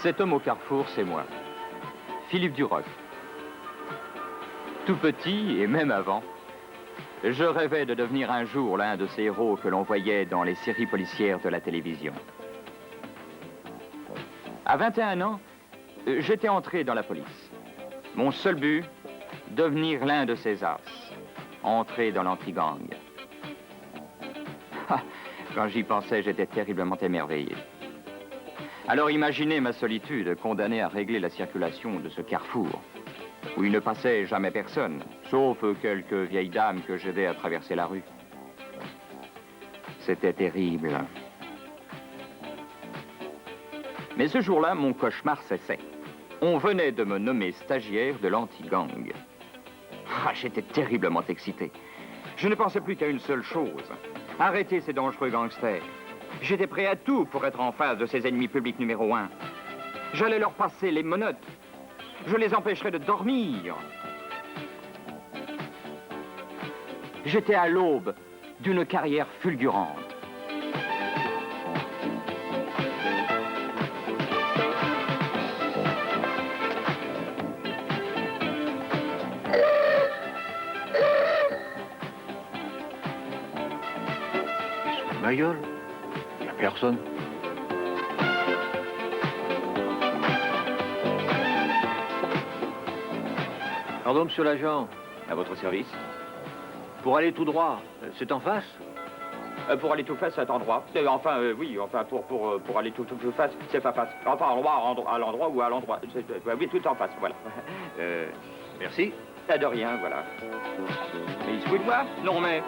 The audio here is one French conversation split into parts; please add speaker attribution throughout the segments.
Speaker 1: Cet homme au carrefour, c'est moi, Philippe Duroc. Tout petit, et même avant, je rêvais de devenir un jour l'un de ces héros que l'on voyait dans les séries policières de la télévision. À 21 ans, j'étais entré dans la police. Mon seul but, devenir l'un de ces as, entrer dans l'anti-gang. Quand j'y pensais, j'étais terriblement émerveillé. Alors imaginez ma solitude, condamné à régler la circulation de ce carrefour, où il ne passait jamais personne, sauf quelques vieilles dames que j'aidais à traverser la rue. C'était terrible. Mais ce jour-là, mon cauchemar cessait. On venait de me nommer stagiaire de l'anti-gang. J'étais terriblement excité. Je ne pensais plus qu'à une seule chose, arrêter ces dangereux gangsters. J'étais prêt à tout pour être en face de ces ennemis publics numéro 1. J'allais leur passer les menottes. Je les empêcherais de dormir. J'étais à l'aube d'une carrière fulgurante.
Speaker 2: Ma gueule, il n'y a personne. Pardon, monsieur l'agent.
Speaker 1: À votre service.
Speaker 2: Pour aller tout droit, c'est en face?
Speaker 1: Pour aller tout face, c'est à endroit. Oui, pour aller tout face, c'est pas face. Enfin, à l'endroit ou à l'endroit. Oui, tout en face, voilà.
Speaker 2: Merci.
Speaker 1: Pas de rien, voilà. Mais il se fout de moi? Non, mais...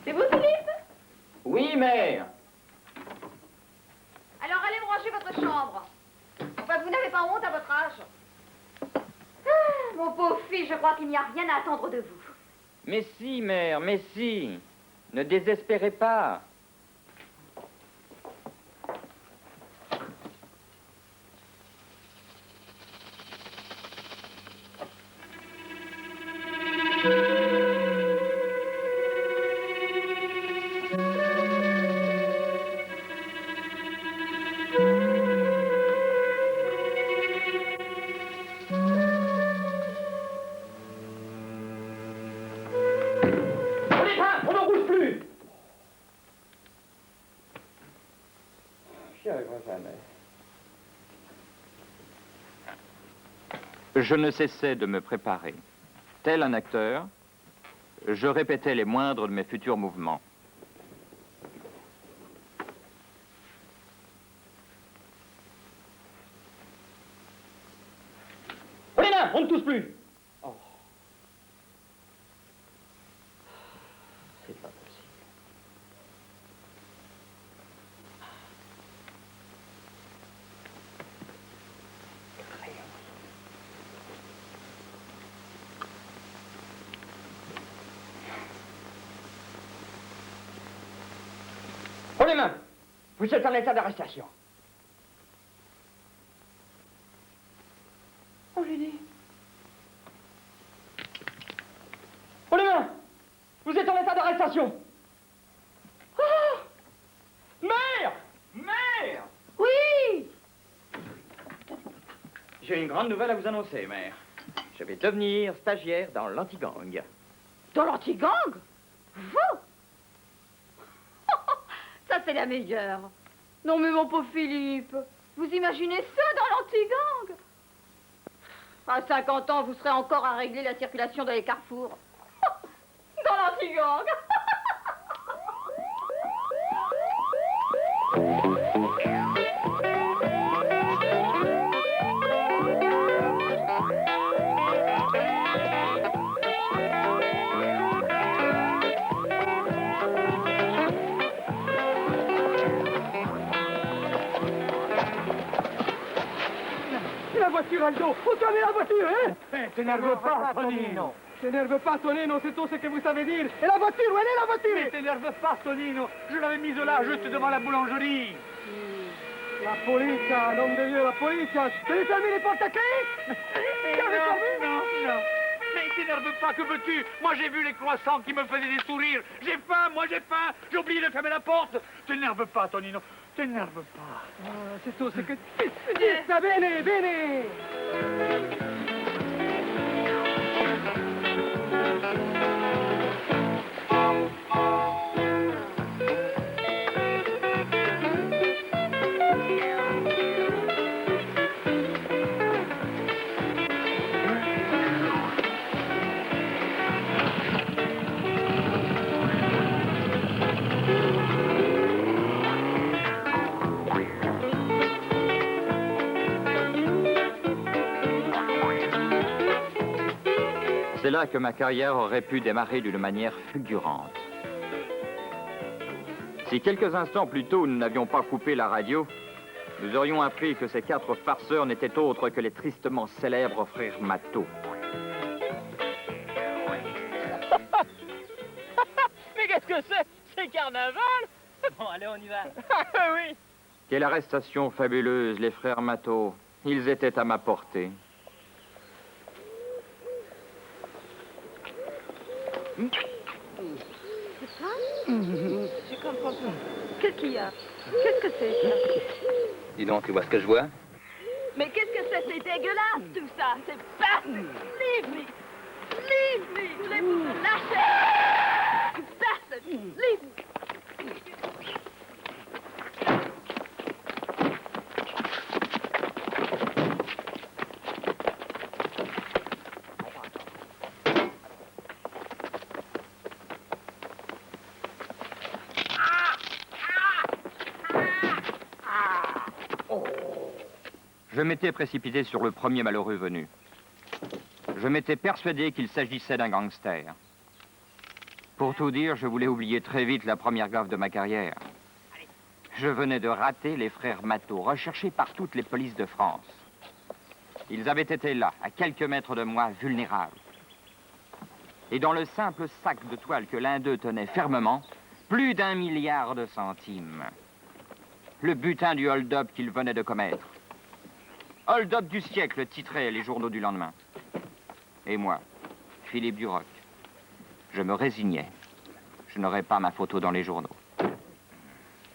Speaker 3: C'est vous, Philippe?
Speaker 1: Oui, mère.
Speaker 3: Alors allez me ranger votre chambre. Enfin, vous n'avez pas honte à votre âge. Mon pauvre fils, je crois qu'il n'y a rien à attendre de vous.
Speaker 1: Mais si, mère, mais si. Ne désespérez pas. Je ne cessais de me préparer. Tel un acteur, je répétais les moindres de mes futurs mouvements.
Speaker 4: Les mains, on ne tousse plus. Oh. C'est pas possible. Les mains, vous êtes en état d'arrestation. Oh, j'ai dit. Oh, les mains, vous êtes en état d'arrestation. Oh, mère! Mère!
Speaker 3: Oui!
Speaker 1: J'ai une grande nouvelle à vous annoncer, mère. Je vais devenir stagiaire dans l'anti-gang.
Speaker 3: Dans l'anti-gang? Vous? Ça, c'est la meilleure. Non, mais mon pauvre Philippe, vous imaginez ça dans l'anti-gang? À 50 ans, vous serez encore à régler la circulation dans les carrefours. Dans l'anti-gang.
Speaker 4: La voiture, Aldo! Vous savez la voiture, hein? T'énerve pas, Tonino! T'énerve pas, Tonino, c'est tout ce que vous savez dire! Et la voiture, où elle est, la voiture? Mais t'énerve pas, Tonino! Je l'avais mise là, juste devant la boulangerie! La polizia, nom de Dieu, la polizia. Tenez fermé les portes à clé.
Speaker 2: Non. Mais t'énerve pas, que veux-tu? Moi, j'ai vu les croissants qui me faisaient des sourires. J'ai faim, j'ai faim. J'ai oublié de fermer la porte. T'énerve pas, Tonino. T'énerve pas.
Speaker 4: C'est tout, c'est que... Ça, bene, bene.
Speaker 1: C'est là que ma carrière aurait pu démarrer d'une manière fulgurante. Si quelques instants plus tôt nous n'avions pas coupé la radio, nous aurions appris que ces 4 farceurs n'étaient autres que les tristement célèbres frères Matteau.
Speaker 5: Mais qu'est-ce que c'est? C'est carnaval? Bon, allez, on y va. Oui.
Speaker 1: Quelle arrestation fabuleuse, les frères Matteau. Ils étaient à ma portée.
Speaker 3: Je comprends pas. Qu'est-ce qu'il y a? Qu'est-ce que c'est, ça?
Speaker 1: Dis donc, tu vois ce que je vois?
Speaker 3: Mais qu'est-ce que c'est? C'est dégueulasse, tout ça. C'est pas... Leave me! Leave me! Voulez-vous me lâcher? You bastard! Leave me!
Speaker 1: Je m'étais précipité sur le premier malheureux venu. Je m'étais persuadé qu'il s'agissait d'un gangster. Pour tout dire, je voulais oublier très vite la première gaffe de ma carrière. Je venais de rater les frères Matteau, recherchés par toutes les polices de France. Ils avaient été là, à quelques mètres de moi, vulnérables. Et dans le simple sac de toile que l'un d'eux tenait fermement, plus d'1 milliard de centimes. Le butin du hold-up qu'il venait de commettre. Hold-up du siècle, titraient les journaux du lendemain. Et moi, Philippe Duroc, je me résignais. Je n'aurais pas ma photo dans les journaux.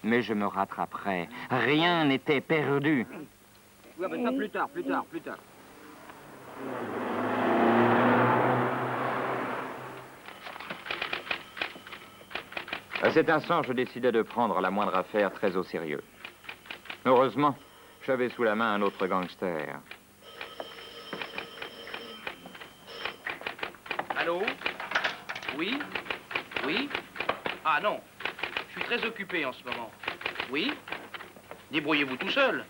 Speaker 1: Mais je me rattraperais. Rien n'était perdu.
Speaker 5: Ouais, mais ça, plus tard.
Speaker 1: À cet instant, je décidai de prendre la moindre affaire très au sérieux. Heureusement, j'avais sous la main un autre gangster.
Speaker 6: Allô? Oui? Oui? Ah non, je suis très occupé en ce moment. Oui? Débrouillez-vous tout seul.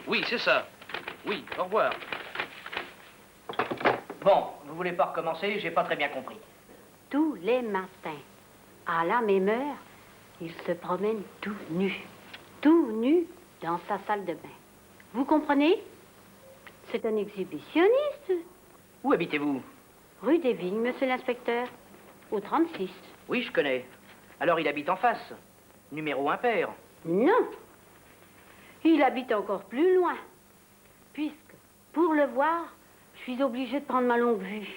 Speaker 6: Oui, c'est ça. Oui, au revoir.
Speaker 5: Bon, vous voulez pas recommencer? J'ai pas très bien compris.
Speaker 7: Tous les matins, à la même heure, il se promène tout nu dans sa salle de bain. Vous comprenez? C'est un exhibitionniste.
Speaker 5: Où habitez-vous?
Speaker 7: Rue des Vignes, monsieur l'inspecteur, au 36.
Speaker 5: Oui, je connais. Alors il habite en face. Numéro impair.
Speaker 7: Non, il habite encore plus loin, puisque, pour le voir, je suis obligée de prendre ma longue vue.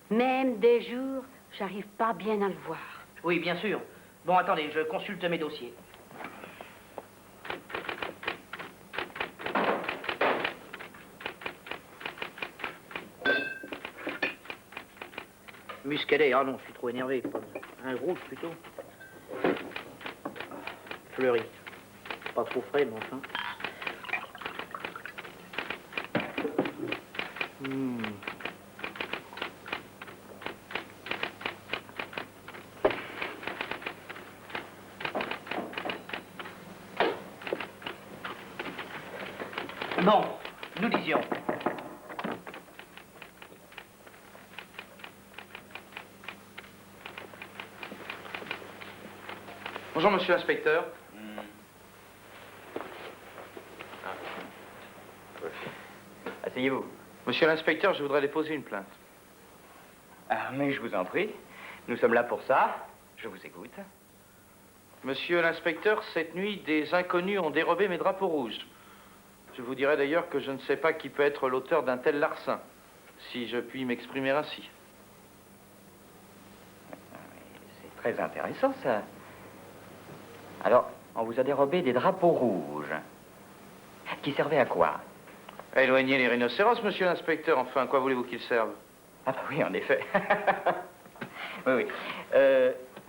Speaker 7: Même des jours, j'arrive pas bien à le voir.
Speaker 5: Oui, bien sûr. Bon, attendez, je consulte mes dossiers. Muscadet, ah non, je suis trop énervé. Un rouge plutôt. Fleuri. Pas trop frais, mais enfin. Bon, nous disions.
Speaker 6: Bonjour, monsieur l'inspecteur.
Speaker 1: Asseyez-vous.
Speaker 6: Monsieur l'inspecteur, je voudrais déposer une plainte.
Speaker 1: Ah, mais je vous en prie. Nous sommes là pour ça. Je vous écoute.
Speaker 6: Monsieur l'inspecteur, cette nuit, des inconnus ont dérobé mes drapeaux rouges. Je vous dirais d'ailleurs que je ne sais pas qui peut être l'auteur d'un tel larcin, si je puis m'exprimer ainsi.
Speaker 1: C'est très intéressant, ça. Alors, on vous a dérobé des drapeaux rouges. Qui servaient à quoi?
Speaker 6: À éloigner les rhinocéros, monsieur l'inspecteur. Enfin, à quoi voulez-vous qu'ils servent?
Speaker 1: Ah bah oui, en effet. Oui, oui.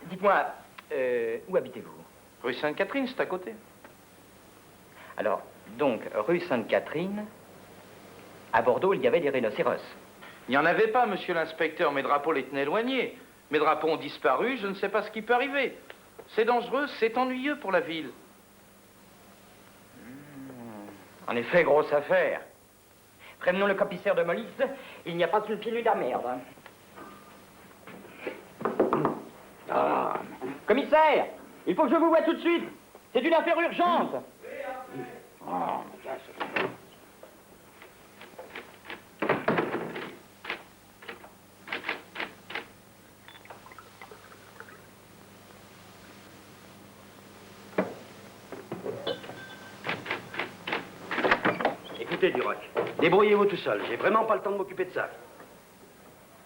Speaker 1: Dites-moi, où habitez-vous?
Speaker 6: Rue Sainte-Catherine, c'est à côté.
Speaker 1: Alors, donc, rue Sainte-Catherine, à Bordeaux, il y avait des rhinocéros.
Speaker 6: Il n'y en avait pas, monsieur l'inspecteur. Mes drapeaux les tenaient éloignés. Mes drapeaux ont disparu, je ne sais pas ce qui peut arriver. C'est dangereux, c'est ennuyeux pour la ville.
Speaker 1: En effet, grosse affaire. Prévenons le commissaire de police, il n'y a pas sous le pied nu de la merde. Ah. Commissaire, il faut que je vous voie tout de suite. C'est une affaire urgente. Ah,
Speaker 8: Écoutez, Duroc, débrouillez-vous tout seul. J'ai vraiment pas le temps de m'occuper de ça.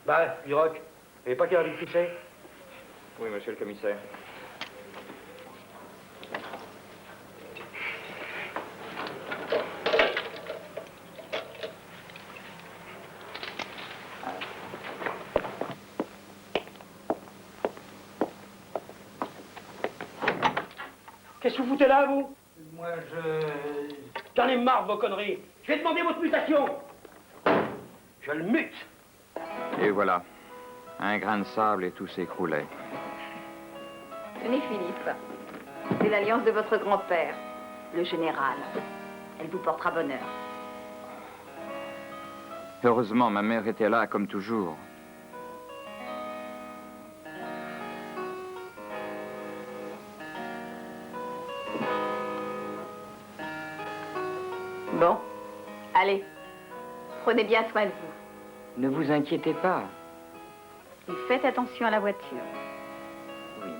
Speaker 8: Bah, Duroc, vous n'avez pas quelle heure il c'est?
Speaker 1: Oui, monsieur le commissaire.
Speaker 8: Qu'est-ce que vous foutez là, vous?
Speaker 4: Moi,
Speaker 8: J'en ai marre de vos conneries. Je vais demander votre mutation. Je le mute.
Speaker 1: Et voilà. Un grain de sable et tout s'écroulait.
Speaker 3: Tenez, Philippe. C'est l'alliance de votre grand-père, le général. Elle vous portera bonheur.
Speaker 1: Heureusement, ma mère était là, comme toujours.
Speaker 3: Bon, allez. Prenez bien soin de vous.
Speaker 1: Ne vous inquiétez pas.
Speaker 3: Et faites attention à la voiture.
Speaker 1: Oui.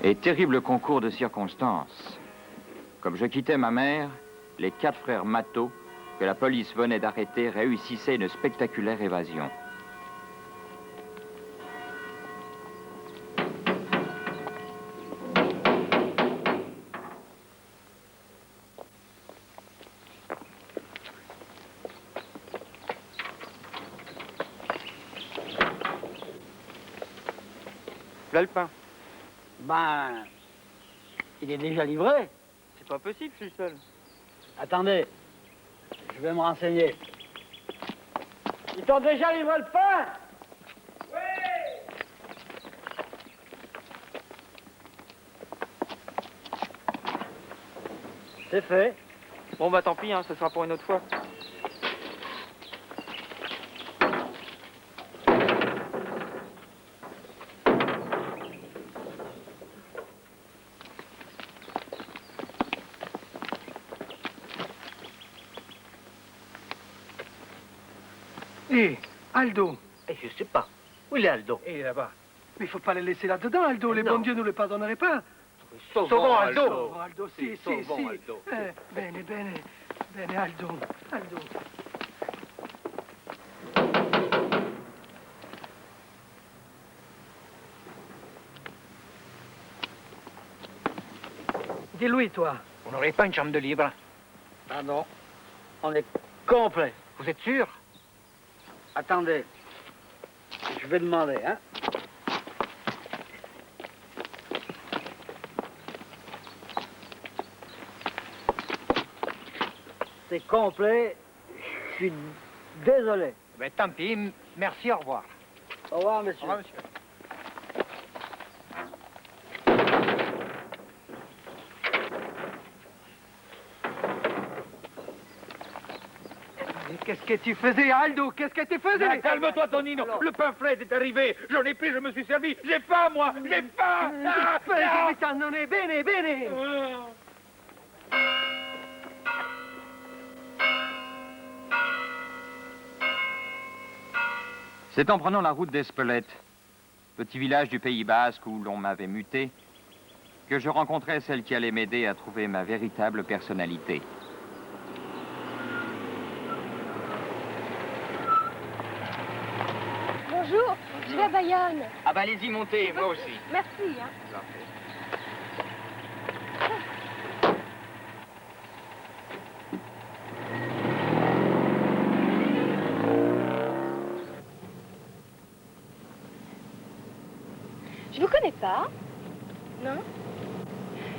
Speaker 1: Et terrible concours de circonstances. Comme je quittais ma mère, les 4 frères Matot, que la police venait d'arrêter, réussissaient une spectaculaire évasion.
Speaker 5: Là le pain.
Speaker 4: Ben, il est déjà livré.
Speaker 5: C'est pas possible, je suis seul.
Speaker 4: Attendez, je vais me renseigner. Ils t'ont déjà livré le pain? Oui. C'est fait.
Speaker 5: Bon bah tant pis, hein, ce sera pour une autre fois.
Speaker 4: Hé, Aldo.
Speaker 8: Je sais pas. Où il est, Aldo?
Speaker 4: Il est là-bas. Mais il faut pas les laisser là-dedans, Aldo. Les
Speaker 8: Non.
Speaker 4: bons dieux ne les pardonneraient pas.
Speaker 8: Sauvons Aldo.
Speaker 4: Sauvons Aldo, si,
Speaker 8: Sauvons
Speaker 4: si.
Speaker 8: Aldo.
Speaker 4: Bene, bene. Bene, Aldo. Aldo. Dis-lui, toi.
Speaker 2: Vous n'aurez pas une chambre de libre?
Speaker 4: Ah non. On est complet.
Speaker 2: Vous êtes sûr?
Speaker 4: Attendez. Je vais demander, hein. C'est complet. Je suis désolé.
Speaker 2: Ben tant pis, merci, au revoir.
Speaker 4: Au revoir, monsieur.
Speaker 2: Au revoir, monsieur.
Speaker 4: Qu'est-ce que tu faisais, Aldo? Qu'est-ce que tu faisais?
Speaker 2: Ah, calme-toi, Tonino. Le pain frais est arrivé. J'en ai pris, je me suis servi. J'ai faim, moi. J'ai faim. Ah, ah.
Speaker 4: Bene, bene.
Speaker 1: C'est en prenant la route d'Espelette, petit village du Pays Basque où l'on m'avait muté, que je rencontrais celle qui allait m'aider à trouver ma véritable personnalité.
Speaker 3: Bonjour, je vais à Bayonne.
Speaker 5: Ah bah allez-y, montez, moi aussi.
Speaker 3: Merci. Hein. Je vous connais pas. Non?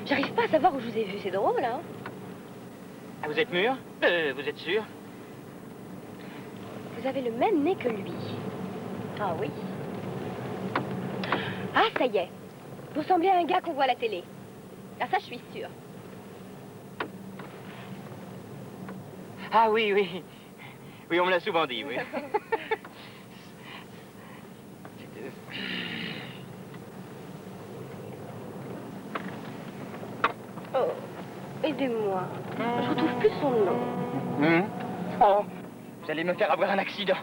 Speaker 3: J'arrive pas à savoir où je vous ai vu, c'est drôle, hein?
Speaker 5: Ah, vous êtes mûr? Vous êtes sûr?
Speaker 3: Vous avez le même nez que lui. Ah oui. Ah, ça y est. Vous ressemblez à un gars qu'on voit à la télé. Ah, ça, je suis sûre.
Speaker 5: Ah oui, oui. Oui, on me l'a souvent dit, oui.
Speaker 3: Oh, aidez-moi. Je retrouve plus son nom.
Speaker 5: Oh, vous allez me faire avoir un accident.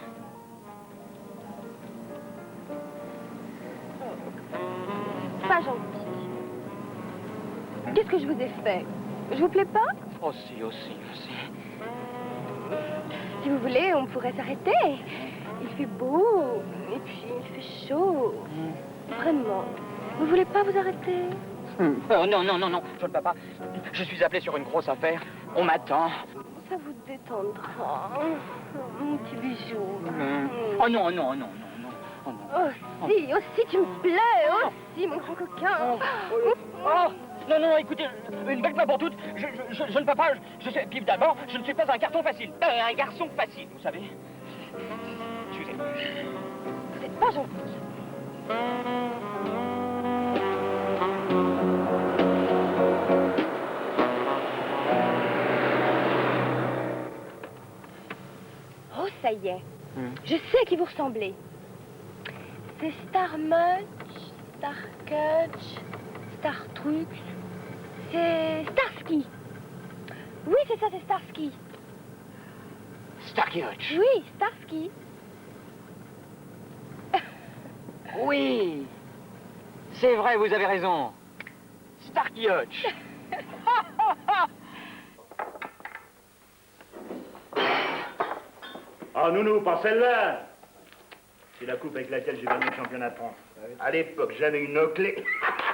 Speaker 3: Pas gentil. Qu'est-ce que je vous ai fait? Je vous plais pas?
Speaker 5: Aussi.
Speaker 3: Si vous voulez, on pourrait s'arrêter. Il fait beau, et puis il fait chaud. Vraiment. Vous voulez pas vous arrêter?
Speaker 5: Non, je ne peux pas. Je suis appelé sur une grosse affaire. On m'attend.
Speaker 3: Ça vous détendra. Mon petit bijou.
Speaker 5: Oh non. Oh, non.
Speaker 3: Aussi, tu me plais. Aussi, mon grand coquin.
Speaker 5: Oh, non, écoutez, une belle fois pour toutes, je ne peux pas, puis d'abord, je ne suis pas un garçon facile. Un garçon facile, vous savez. Excusez-moi.
Speaker 3: C'est pas gentil. Oh, ça y est. Je sais à qui vous ressemblez. C'est Starmuch, Starkutch, Startruc. C'est Starsky. Oui, c'est ça, c'est Starsky.
Speaker 5: Starky Hutch.
Speaker 3: Oui, Starsky.
Speaker 5: Oui, c'est vrai, vous avez raison. Starky Hutch.
Speaker 9: Ah, nounou, pas celle-là. C'est la coupe avec laquelle j'ai gagné le championnat de France. À l'époque, j'avais une clé.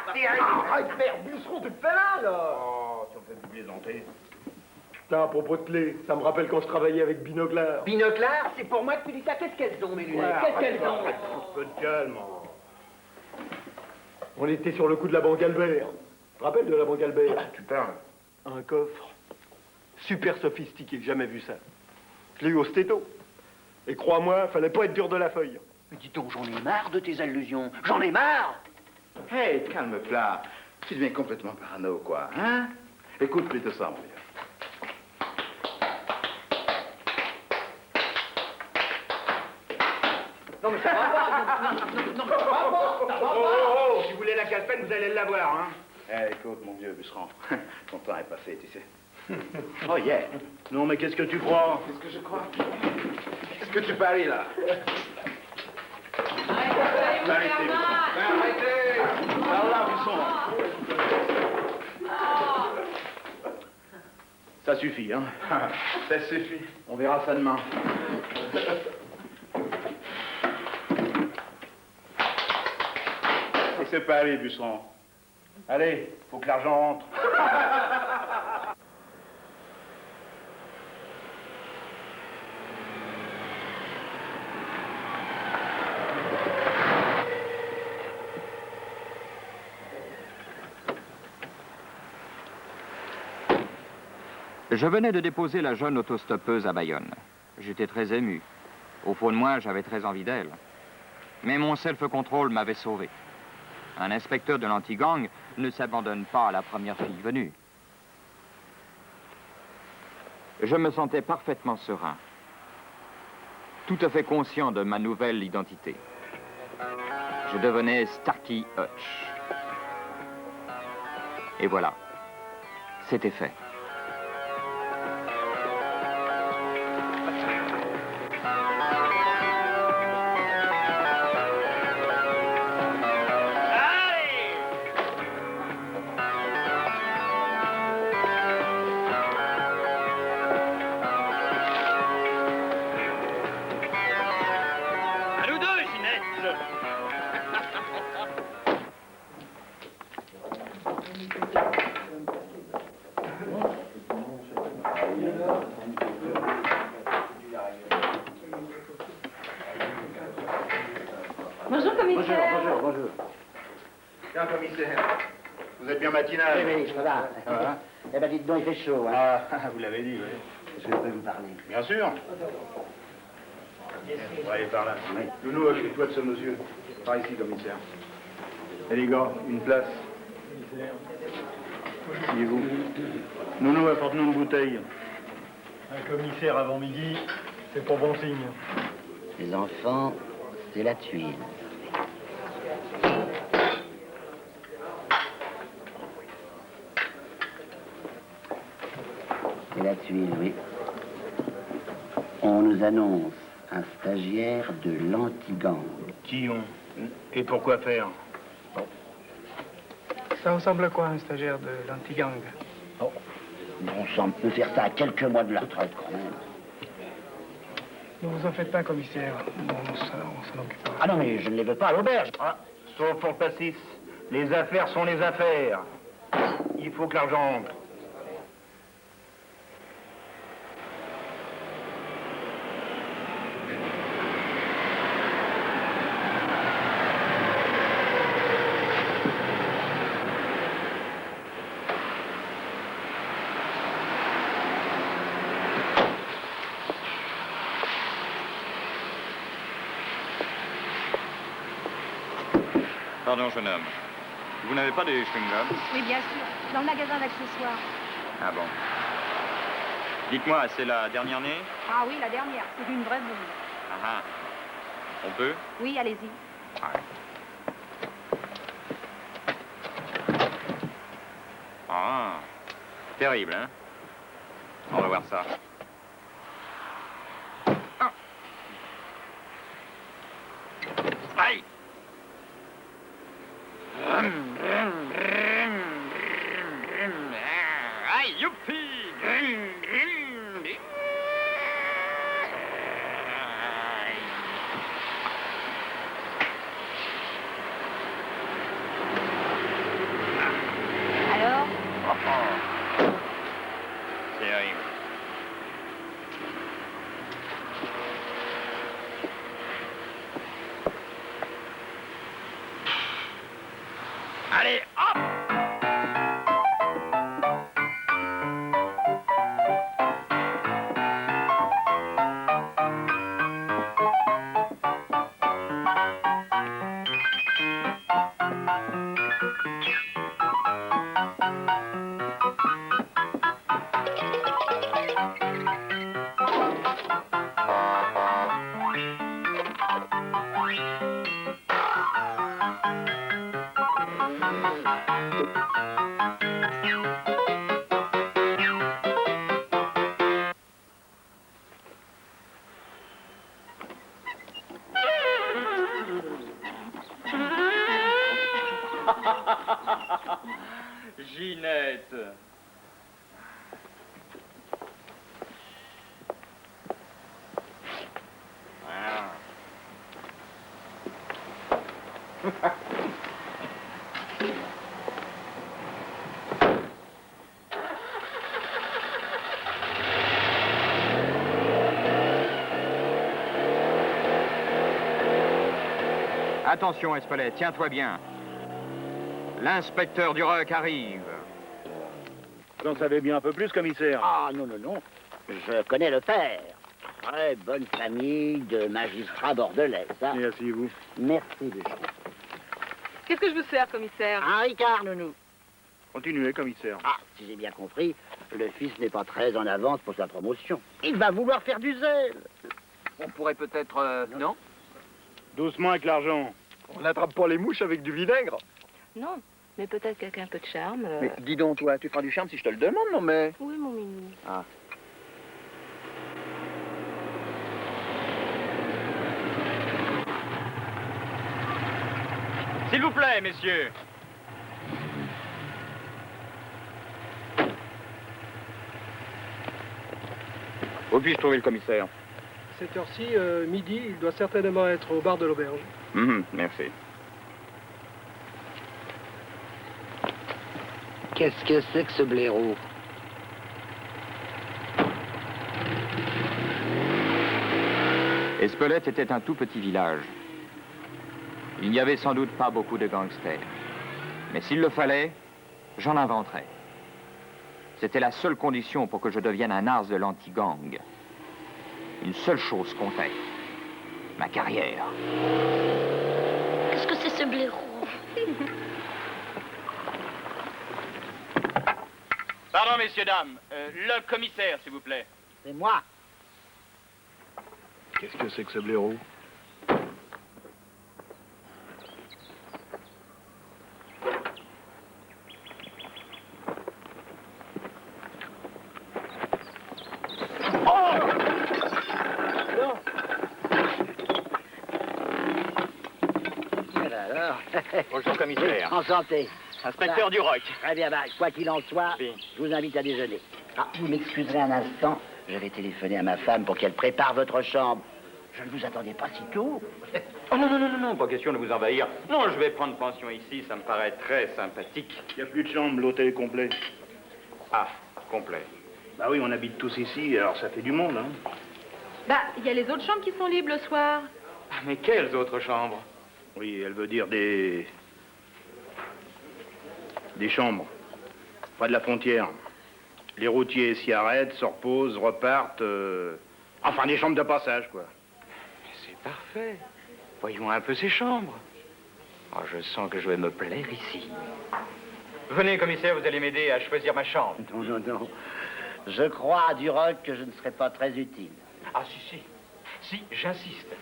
Speaker 4: Arrête, merde, Bûcheron, tu te fais là, là.
Speaker 9: Oh, tu en fais plus plaisanter.
Speaker 4: Putain, à propos de clés, ça me rappelle quand je travaillais avec Binoclard.
Speaker 5: Binoclard, c'est pour moi que tu dis ça. Qu'est-ce qu'elles ont, mes lunettes? Qu'est-ce qu'elles ont?
Speaker 9: Un peu de calme.
Speaker 4: On était sur le coup de la banque Albert. Tu te rappelles de la banque Albert?
Speaker 9: Tu parles.
Speaker 4: Un coffre. Super sophistiqué, jamais vu ça. Je l'ai eu au stéto. Et crois-moi, fallait pas être dur de la feuille.
Speaker 5: Mais dis donc, j'en ai marre de tes allusions. J'en ai marre.
Speaker 9: Hé, calme-toi. Tu deviens complètement parano, quoi, hein? Écoute plutôt ça, mon vieux.
Speaker 5: Non, mais ça va pas. Non, ça va pas.
Speaker 9: Oh, si vous voulez la calpène, vous allez l'avoir, hein? Eh, écoute, mon vieux Busseran, ton temps est passé, tu sais. Oh, yeah. Non, mais qu'est-ce que tu crois? Qu'est-ce que je crois? Qu'est-ce que tu paries, là? Arrêtez. Là, Busseran. Ça suffit, hein? Ça suffit. On verra ça demain. Et c'est pareil, Busseran. Allez, faut que l'argent rentre.
Speaker 1: Je venais de déposer la jeune autostoppeuse à Bayonne. J'étais très ému. Au fond de moi, j'avais très envie d'elle. Mais mon self-control m'avait sauvé. Un inspecteur de l'anti-gang ne s'abandonne pas à la première fille venue. Je me sentais parfaitement serein, tout à fait conscient de ma nouvelle identité. Je devenais Starky Hutch. Et voilà, c'était fait.
Speaker 3: Bonjour, commissaire.
Speaker 8: Bonjour.
Speaker 9: Tiens, commissaire, vous êtes bien matinal.
Speaker 8: Oui, ça va.
Speaker 9: Ça va.
Speaker 8: Eh ben, dites donc, il fait chaud, hein.
Speaker 9: Ah, vous l'avez dit, oui.
Speaker 8: Je peux vous parler.
Speaker 9: Bien sûr. On va aller par là. Oui. Nounou, occupe-toi de ce monsieur. Par ici, commissaire. Et les gars, une place. Asseyez-vous. Nounou, apporte-nous une bouteille.
Speaker 4: Un commissaire avant midi, c'est pas bon signe.
Speaker 8: Les enfants, c'est la tuile. C'est la tuile, oui. On nous annonce un stagiaire de l'anti-gang.
Speaker 9: Qui ont? Et pourquoi faire?
Speaker 4: Ça ressemble à quoi, un stagiaire de l'anti-gang?
Speaker 8: On semble peut faire ça à quelques mois de la retraite, quand même.
Speaker 4: Ne vous en faites pas, commissaire. On s'en occupera.
Speaker 8: Ah non, mais je ne les veux pas à l'auberge.
Speaker 9: Ah, sauf pour le pastis. Les affaires sont les affaires. Il faut que l'argent rentre.
Speaker 1: Pardon, jeune homme. Vous n'avez pas des chewing-gums?
Speaker 3: Oui, bien sûr. Dans le magasin d'accessoires.
Speaker 1: Ah bon. Dites-moi, c'est la dernière née?
Speaker 3: Ah oui, la dernière. C'est une vraie boule.
Speaker 1: Ah ah. On peut?
Speaker 3: Oui, allez-y.
Speaker 1: Ah. Terrible, hein? On va voir ça. Ah. Aïe! Aïe, youpi!
Speaker 3: Alors?
Speaker 1: Terrible. Allez, hop! Ginette. Ah. Attention, Espelette, tiens-toi bien. L'inspecteur Duroc arrive.
Speaker 9: Vous en savez bien un peu plus, commissaire.
Speaker 8: Ah, non, non, non. Je connais le père. Très bonne famille de magistrats bordelais, ça.
Speaker 9: Et asseyez-vous.
Speaker 8: Merci, Luchon.
Speaker 3: Qu'est-ce que je vous sers, commissaire?
Speaker 8: Un Ricard, nounou.
Speaker 9: Continuez, commissaire.
Speaker 8: Ah, si j'ai bien compris, le fils n'est pas très en avance pour sa promotion. Il va vouloir faire du zèle.
Speaker 5: On pourrait peut-être... non?
Speaker 9: Doucement avec l'argent.
Speaker 4: On n'attrape pas les mouches avec du vinaigre.
Speaker 3: Non, mais peut-être quelqu'un un peu de charme.
Speaker 5: Mais dis donc, toi, tu feras du charme si je te le demande, non mais...
Speaker 3: Oui, mon minou.
Speaker 5: Ah.
Speaker 1: S'il vous plaît, messieurs. Où puis-je trouver le commissaire?
Speaker 4: Cette heure-ci, midi, il doit certainement être au bar de l'auberge.
Speaker 1: Merci.
Speaker 10: Qu'est-ce que c'est que ce blaireau?
Speaker 1: Espelette était un tout petit village. Il n'y avait sans doute pas beaucoup de gangsters. Mais s'il le fallait, j'en inventerais. C'était la seule condition pour que je devienne un ars de l'anti-gang. Une seule chose comptait. Ma carrière.
Speaker 11: Qu'est-ce que c'est ce blaireau?
Speaker 5: Pardon, messieurs, dames. Le commissaire, s'il vous plaît.
Speaker 10: C'est moi.
Speaker 9: Qu'est-ce que c'est que ce blaireau?
Speaker 5: Bonjour, commissaire.
Speaker 10: En santé.
Speaker 5: Inspecteur Duroc.
Speaker 10: Très bien, bah, quoi qu'il en soit,
Speaker 5: Oui.
Speaker 10: je vous invite à déjeuner. Ah, vous m'excuserez un instant, je vais téléphoner à ma femme pour qu'elle prépare votre chambre. Je ne vous attendais pas si tôt.
Speaker 1: Oh non, pas question de vous envahir. Non, je vais prendre pension ici, ça me paraît très sympathique.
Speaker 9: Il n'y a plus de chambre, l'hôtel est complet.
Speaker 1: Ah, complet.
Speaker 9: Bah oui, on habite tous ici, alors ça fait du monde, hein.
Speaker 3: Bah, il y a les autres chambres qui sont libres le soir.
Speaker 1: Ah, mais quelles autres chambres?
Speaker 9: Oui, elle veut dire des chambres, près de la frontière. Les routiers s'y arrêtent, se reposent, repartent. Enfin, des chambres de passage, quoi.
Speaker 1: C'est parfait. Voyons un peu ces chambres. Oh, je sens que je vais me plaire ici. Venez, commissaire, vous allez m'aider à choisir ma chambre.
Speaker 10: Non, non, non. Je crois à Duroc que je ne serai pas très utile.
Speaker 1: Ah, si. Si, j'insiste.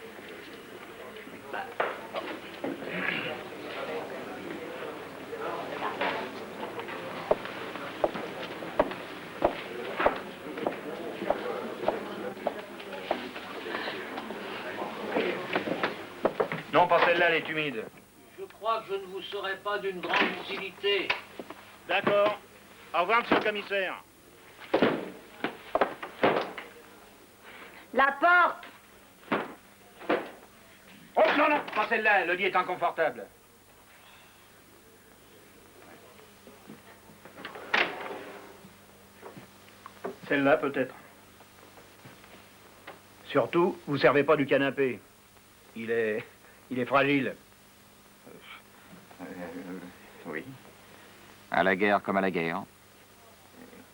Speaker 9: Non, pas celle-là, elle est humide.
Speaker 6: Je crois que je ne vous serai pas d'une grande utilité.
Speaker 9: D'accord. Au revoir, monsieur le commissaire.
Speaker 3: La porte!
Speaker 9: Oh, non, pas celle-là, le lit est inconfortable. Celle-là, peut-être. Surtout, vous servez pas du canapé. Il est fragile.
Speaker 1: Oui. À la guerre comme à la guerre.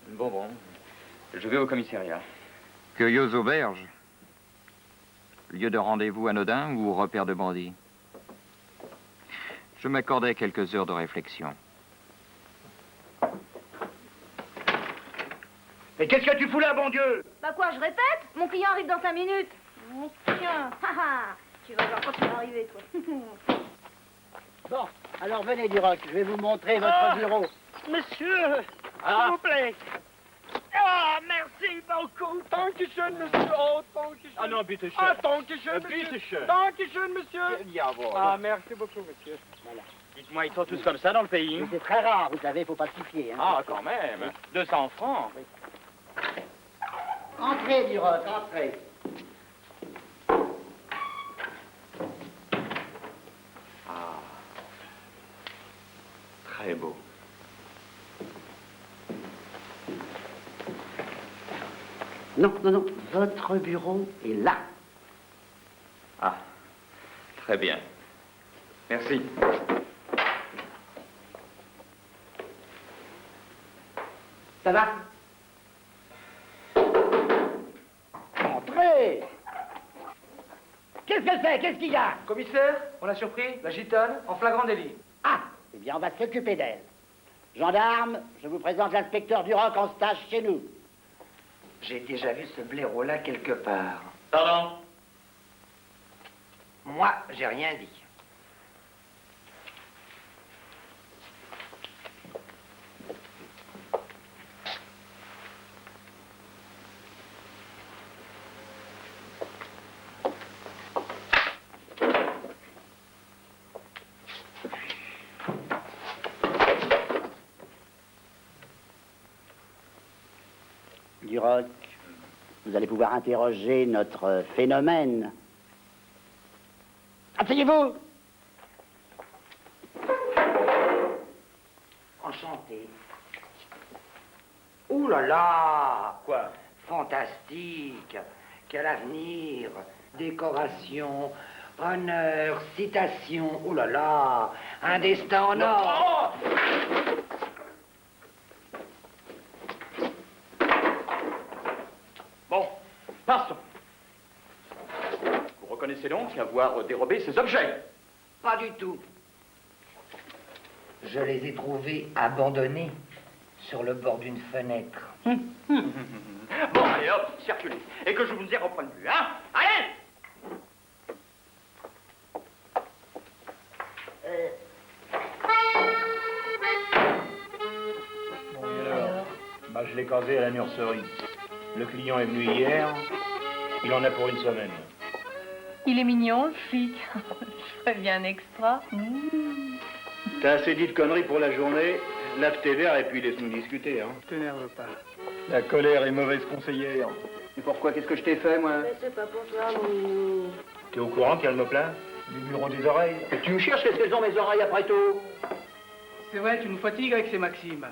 Speaker 1: Bon. Je vais au commissariat. Curieuse auberge. Lieu de rendez-vous anodin ou repère de bandits? Je m'accordais quelques heures de réflexion.
Speaker 9: Mais qu'est-ce que tu fous là, bon Dieu?
Speaker 3: Bah quoi, je répète? Mon client arrive dans 5 minutes. Tiens, tu vas voir quand il va arriver, toi.
Speaker 10: Bon, alors venez, Duroc, je vais vous montrer votre bureau.
Speaker 4: Monsieur, s'il vous plaît. Ah, merci, Dankeschön, monsieur. Oh, Dankeschön.
Speaker 5: Ah non, bitte schön.
Speaker 4: Ah, Dankeschön, monsieur.
Speaker 5: Bitte schön.
Speaker 4: Dankeschön, monsieur.
Speaker 5: Jawohl.
Speaker 4: Ah, merci beaucoup, monsieur.
Speaker 10: Voilà.
Speaker 5: Dites-moi, ils sont tous comme ça dans le pays?
Speaker 10: Mais c'est très rare, vous savez, faut pas se fier. Hein.
Speaker 5: Ah, quand même. 200 francs.
Speaker 10: Entrez, Duroc, entrez.
Speaker 1: Très beau.
Speaker 10: Non, votre bureau est là.
Speaker 1: Ah, très bien. Merci.
Speaker 10: Ça va? Entrez! Qu'est-ce que c'est? Qu'est-ce qu'il y a?
Speaker 4: Commissaire, on a surpris la gitane en flagrant délit.
Speaker 10: Ah! Eh bien, on va s'occuper d'elle. Gendarme, je vous présente l'inspecteur Duroc en stage chez nous.
Speaker 12: J'ai déjà vu ce blaireau-là quelque part.
Speaker 5: Pardon?
Speaker 12: Moi, j'ai rien dit.
Speaker 10: Duroc, vous allez pouvoir interroger notre phénomène. Asseyez-vous!
Speaker 12: chanter. Ouh là là!
Speaker 9: Quoi?
Speaker 12: Fantastique! Quel avenir! Décoration, honneur, citation. Ouh là là! Un destin en or!
Speaker 1: Bon, passons. Vous reconnaissez donc avoir dérobé ces objets?
Speaker 12: Pas du tout. Je les ai trouvés abandonnés sur le bord d'une fenêtre.
Speaker 1: Bon, allez, hop, circulez. Et que je vous y reprenne plus, hein? Allez!
Speaker 9: Bon, et alors? Bah, je l'ai casé à la nurserie. Le client est venu hier. Il en a pour une semaine.
Speaker 13: Il est mignon, le flic. Je ferais bien un extra.
Speaker 9: T'as assez dit de conneries pour la journée. Lave tes verres et puis laisse-nous discuter, hein.
Speaker 4: T'énerve pas.
Speaker 9: La colère est mauvaise conseillère.
Speaker 1: Et pourquoi? Qu'est-ce que je t'ai fait, moi?
Speaker 7: Mais c'est pas pour toi, mon minou.
Speaker 9: T'es au courant qu'elle me plaint? Du bureau des oreilles?
Speaker 1: Et tu me cherches, qu'est-ce qu'elles ont, mes oreilles, après tout?
Speaker 4: C'est vrai, tu nous fatigues avec ces maximes.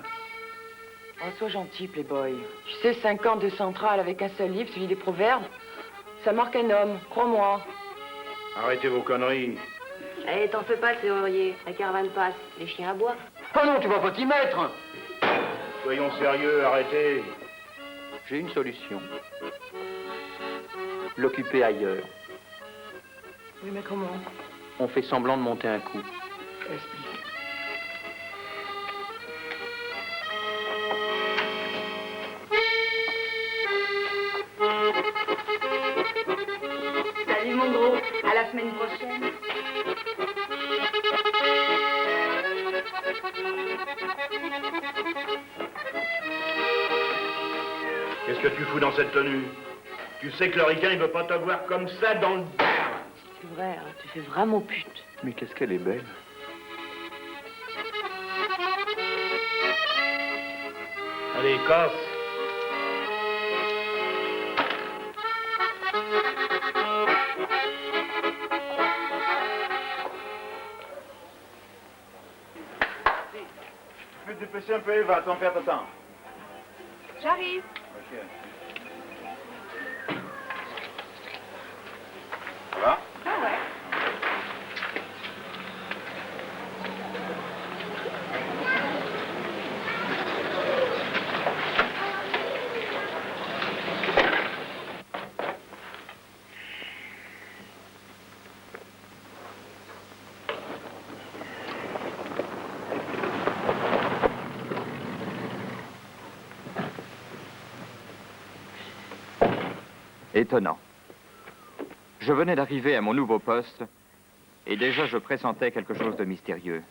Speaker 14: Oh, sois gentil, Playboy. Tu sais, 5 ans de centrale avec un seul livre, celui des proverbes, ça marque un homme, crois-moi.
Speaker 9: Arrêtez vos conneries.
Speaker 7: Eh, t'en fais pas, le serrurier. La caravane passe. Les chiens aboient.
Speaker 1: Oh non, tu vas pas t'y mettre!
Speaker 9: Soyons sérieux, arrêtez.
Speaker 1: J'ai une solution. L'occuper ailleurs.
Speaker 14: Oui, mais comment?
Speaker 1: On fait semblant de monter un coup.
Speaker 4: Explique.
Speaker 3: Salut mon gros, à la semaine prochaine.
Speaker 9: Qu'est-ce que tu fous dans cette tenue? Tu sais que le ricain, il veut pas te voir comme ça dans le bar.
Speaker 14: C'est vrai, hein, tu fais vraiment pute.
Speaker 1: Mais qu'est-ce qu'elle est belle.
Speaker 9: Allez, casse. Tu peux te dépêcher un peu, Eva, t'en faire ton temps.
Speaker 13: J'arrive.
Speaker 9: Ça va?
Speaker 13: Ah ouais.
Speaker 1: Étonnant. Je venais d'arriver à mon nouveau poste et déjà je pressentais quelque chose de mystérieux.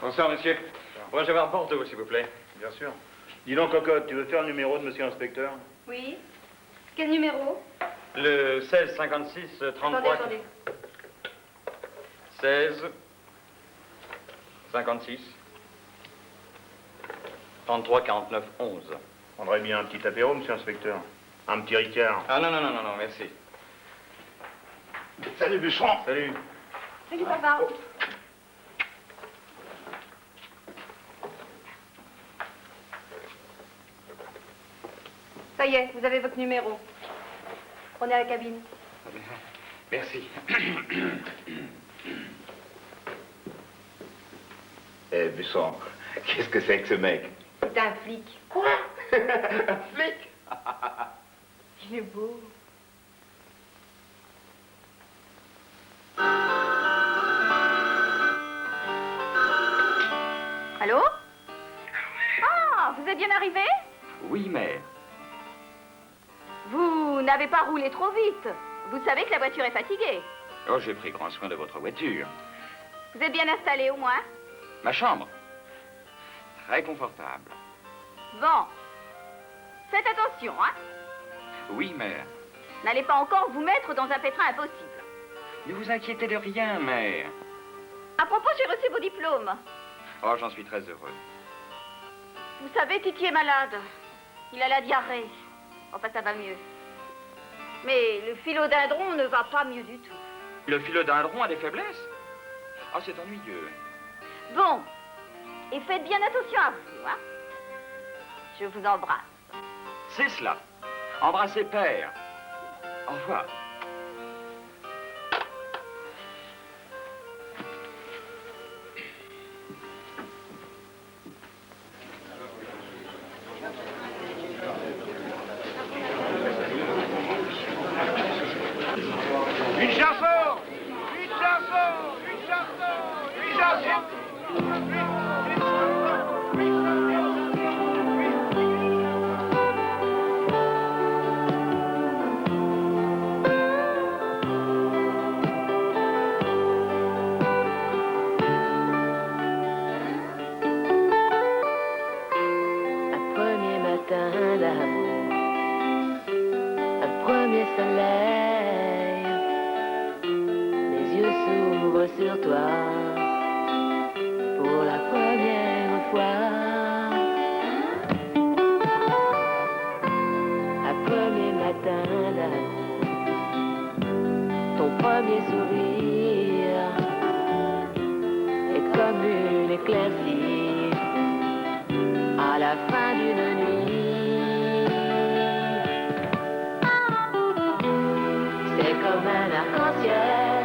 Speaker 15: Bonsoir, monsieur. Pourrais-je avoir Bordeaux, s'il vous plaît?
Speaker 9: Bien sûr. Dis donc, cocotte, tu veux faire le numéro de monsieur l'inspecteur?
Speaker 3: Oui. Quel numéro?
Speaker 15: Le 16 56 33.
Speaker 3: Attendez.
Speaker 15: 16 56 33 49 11.
Speaker 9: On prendrait bien un petit apéro, monsieur l'inspecteur. Un petit Ricard.
Speaker 15: Ah non, merci.
Speaker 9: Salut, bûcheron. Salut.
Speaker 3: Salut papa. Ça y est, vous avez votre numéro. Prenez à la cabine.
Speaker 15: Merci.
Speaker 9: Eh, Busson, qu'est-ce que c'est que ce mec?
Speaker 3: C'est un flic.
Speaker 9: Quoi? Un flic?
Speaker 3: Il est beau. Allô? Ah, vous êtes bien arrivé?
Speaker 1: Oui, mère.
Speaker 3: Vous n'avez pas roulé trop vite. Vous savez que la voiture est fatiguée.
Speaker 1: Oh, j'ai pris grand soin de votre voiture.
Speaker 3: Vous êtes bien installé au moins?
Speaker 1: Ma chambre. Très confortable.
Speaker 3: Bon. Faites attention, hein?
Speaker 1: Oui, mère.
Speaker 3: N'allez pas encore vous mettre dans un pétrin impossible.
Speaker 1: Ne vous inquiétez de rien, mère.
Speaker 3: À propos, j'ai reçu vos diplômes.
Speaker 1: Oh, j'en suis très heureux.
Speaker 3: Vous savez, Titi est malade. Il a la diarrhée. Enfin, ça va mieux. Mais le philodendron ne va pas mieux du tout.
Speaker 15: Le philodendron a des faiblesses? Ah, c'est ennuyeux.
Speaker 3: Bon, et faites bien attention à vous, hein. Je vous embrasse.
Speaker 15: C'est cela. Embrassez père. Au revoir.
Speaker 2: Une chanson! Une chanson! Une chanson! Une chanson!
Speaker 16: Un premier matin d'amour, un premier soleil, mes yeux s'ouvrent sur toi pour la première fois. Un premier matin d'amour, ton premier sourire est comme une éclaircie à la fin d'une nuit. C'est comme un arc-en-ciel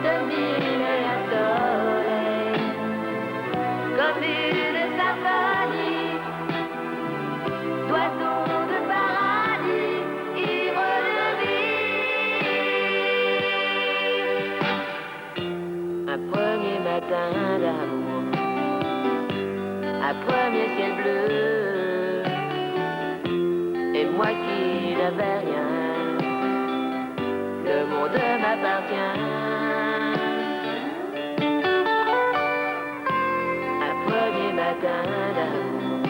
Speaker 16: de mille et un soleils, comme une symphonie d'oiseaux de paradis, ivres de vie. Un premier matin d'amour, un premier ciel bleu, et moi qui n'avais rien, le monde m'appartient. Un premier matin d'amour,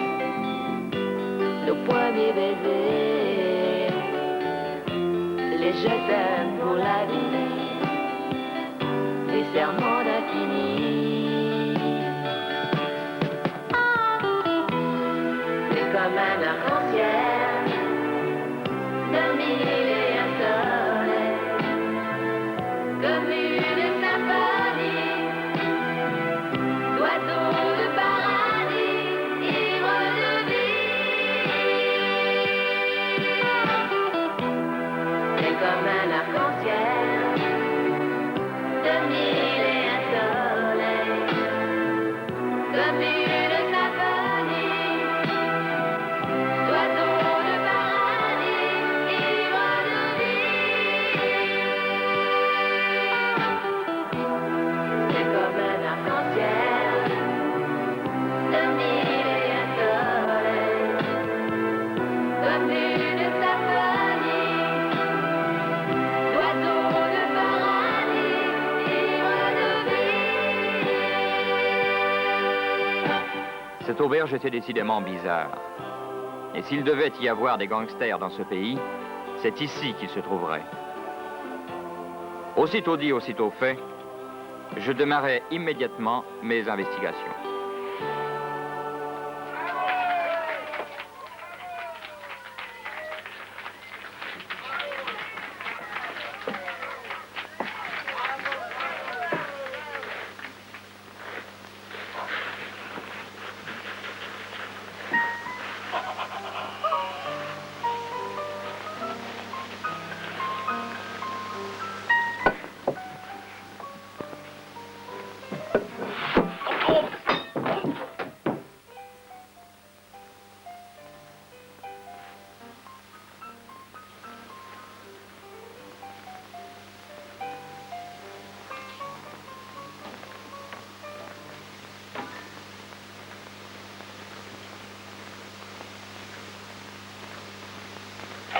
Speaker 16: nos premiers baisers, les je t'aime pour la vie, les serments d'infini. C'est comme un arc-en-ciel de mille et un soleils, comme une symphonie d'oiseaux de paradis, ivres de vie. C'est comme un arc-en-ciel de mille et un soleils, comme une symphonie d'oiseaux de paradis, ivres de vie. C'est comme un arc-en-ciel de mille et un soleils, comme une symphonie d'oiseaux de paradis, ivres de vie.
Speaker 1: Cette auberge était décidément bizarre. Et s'il devait y avoir des gangsters dans ce pays, c'est ici qu'ils se trouveraient. Aussitôt dit, aussitôt fait, je démarrai immédiatement mes investigations.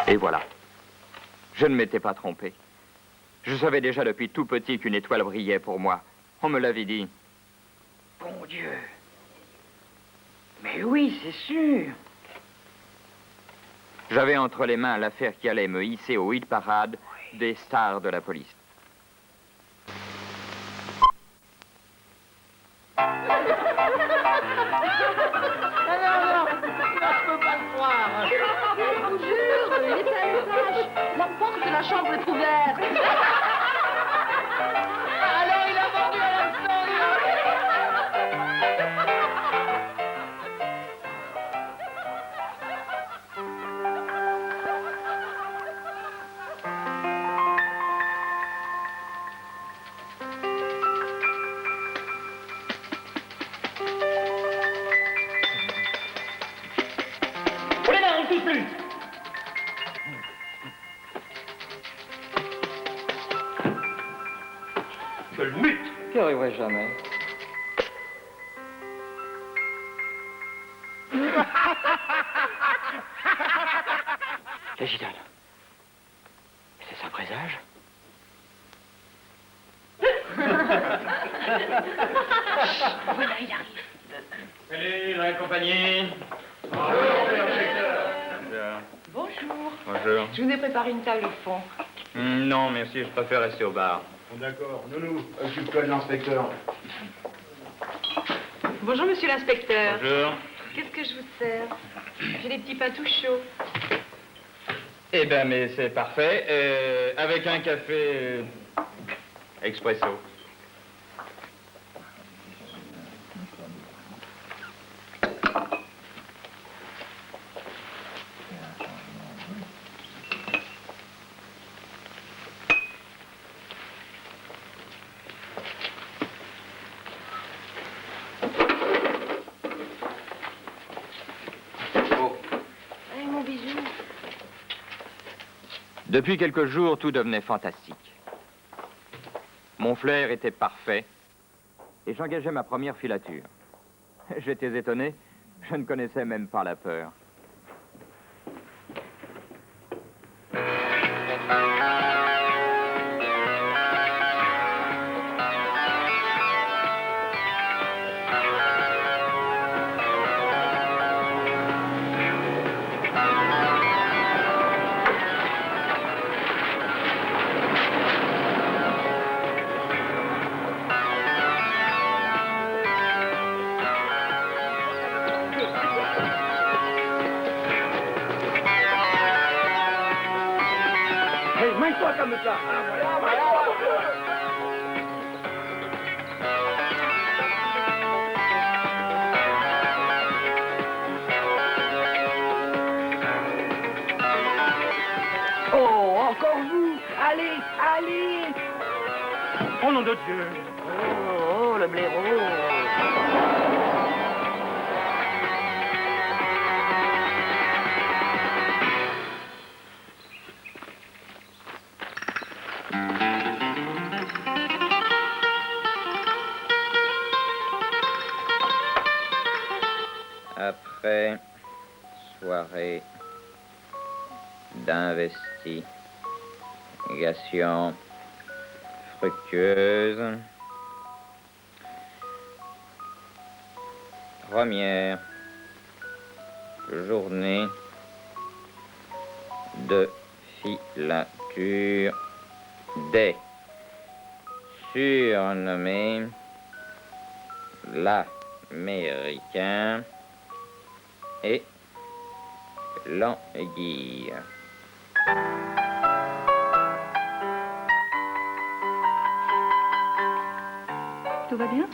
Speaker 1: Et voilà. Je ne m'étais pas trompé. Je savais déjà depuis tout petit qu'une étoile brillait pour moi. On me l'avait dit.
Speaker 10: Bon Dieu. Mais oui, c'est sûr.
Speaker 1: J'avais entre les mains l'affaire qui allait me hisser au hit parade des stars de la police.
Speaker 3: Je vous jure, laissez un message. le trou vert.
Speaker 14: Alors il a vendu à l'instant.
Speaker 5: Oh les mains, on ne touche plus.
Speaker 6: Je le mute.
Speaker 15: Qui arriverait jamais.
Speaker 5: La gitane. C'est un présage?
Speaker 7: Voilà, il arrive.
Speaker 1: Salut, la compagnie.
Speaker 14: Bonjour.
Speaker 1: Bonjour.
Speaker 14: Je vous ai préparé une table au fond.
Speaker 1: Non, merci, je préfère rester au bar.
Speaker 9: D'accord, Nounou, occupe-toi de l'inspecteur.
Speaker 14: Bonjour, monsieur l'inspecteur.
Speaker 1: Bonjour.
Speaker 14: Qu'est-ce que je vous sers? J'ai des petits pains tout chauds.
Speaker 1: Eh ben, mais c'est parfait. Avec un café expresso.
Speaker 14: Allez, mon bijou.
Speaker 1: Depuis quelques jours, tout devenait fantastique. Mon flair était parfait et j'engageais ma première filature. J'étais étonné, je ne connaissais même pas la peur.
Speaker 4: Hey, mets-toi comme ça. Ah, voilà. Oh, encore vous. Allez, allez.
Speaker 2: Au nom de Dieu.
Speaker 14: Oh, le blaireau.
Speaker 1: Après soirée d'investigation fructueuse, première journée de filature des surnommés l'Américain et l'anguille.
Speaker 13: Tout va bien?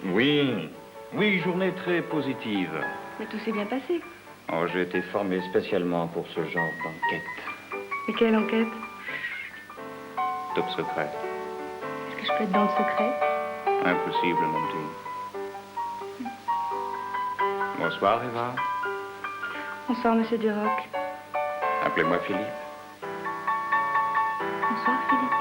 Speaker 17: Oui. Oui, journée très positive.
Speaker 13: Mais tout s'est bien passé.
Speaker 17: Oh, j'ai été formé spécialement pour ce genre d'enquête.
Speaker 13: Et quelle enquête?
Speaker 17: Top secret.
Speaker 13: Est-ce que je peux être dans le secret?
Speaker 17: Impossible, mon petit. Bonsoir, Eva.
Speaker 13: Bonsoir, monsieur Duroc.
Speaker 17: Appelez-moi Philippe.
Speaker 13: Bonsoir, Philippe.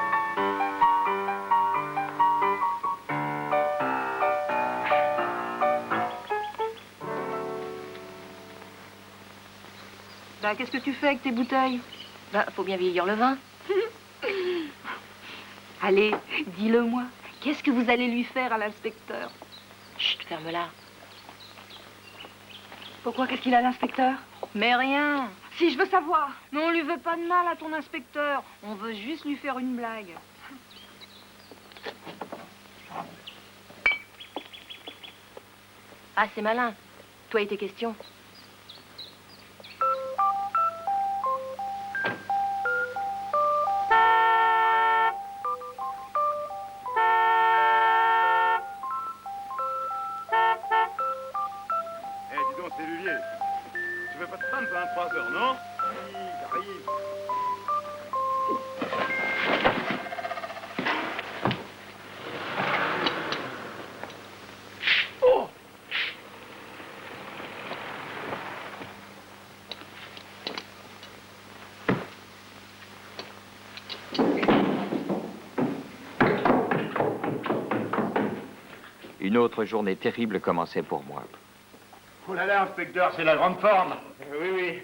Speaker 14: Bah, qu'est-ce que tu fais avec tes bouteilles? Bah, faut bien vieillir le vin. Allez, dis-le-moi. Qu'est-ce que vous allez lui faire à l'inspecteur? Chut, ferme-la. Pourquoi? Qu'est-ce qu'il a, l'inspecteur? Mais rien. Si, je veux savoir. Mais on lui veut pas de mal à ton inspecteur. On veut juste lui faire une blague. Ah, c'est malin. Toi et tes questions.
Speaker 9: Tu veux pas te prendre pendant 3 heures, non? J'arrive.
Speaker 2: Oh!
Speaker 1: Une autre journée terrible commençait pour moi.
Speaker 9: Oh là là, inspecteur, c'est la grande forme.
Speaker 2: Oui, oui.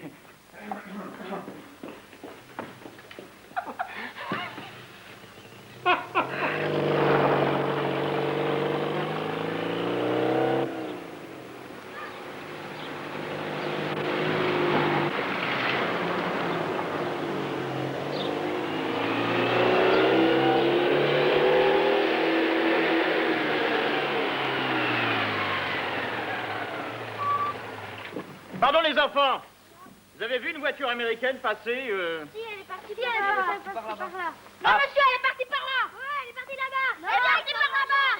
Speaker 5: Pardon les enfants, vous avez vu une voiture américaine passer
Speaker 11: Si, elle est partie par là. Non, monsieur, elle est partie par là. Ouais, elle est partie là-bas. Elle est partie par là-bas.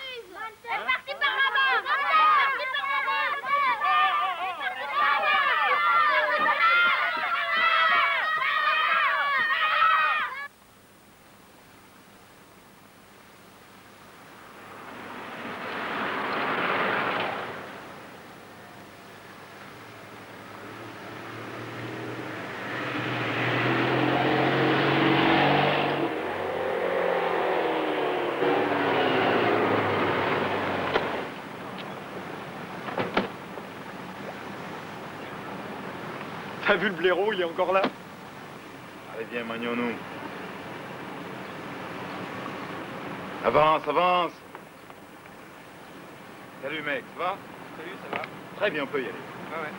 Speaker 11: Elle est partie par là-bas. Elle est partie par là-bas. Elle est partie par là-bas.
Speaker 9: T'as vu le blaireau, il est encore là. Allez, viens, manions-nous. Avance, avance. Salut, mec, ça va? Salut, ça va? Très bien, on peut y aller. Ouais, ouais.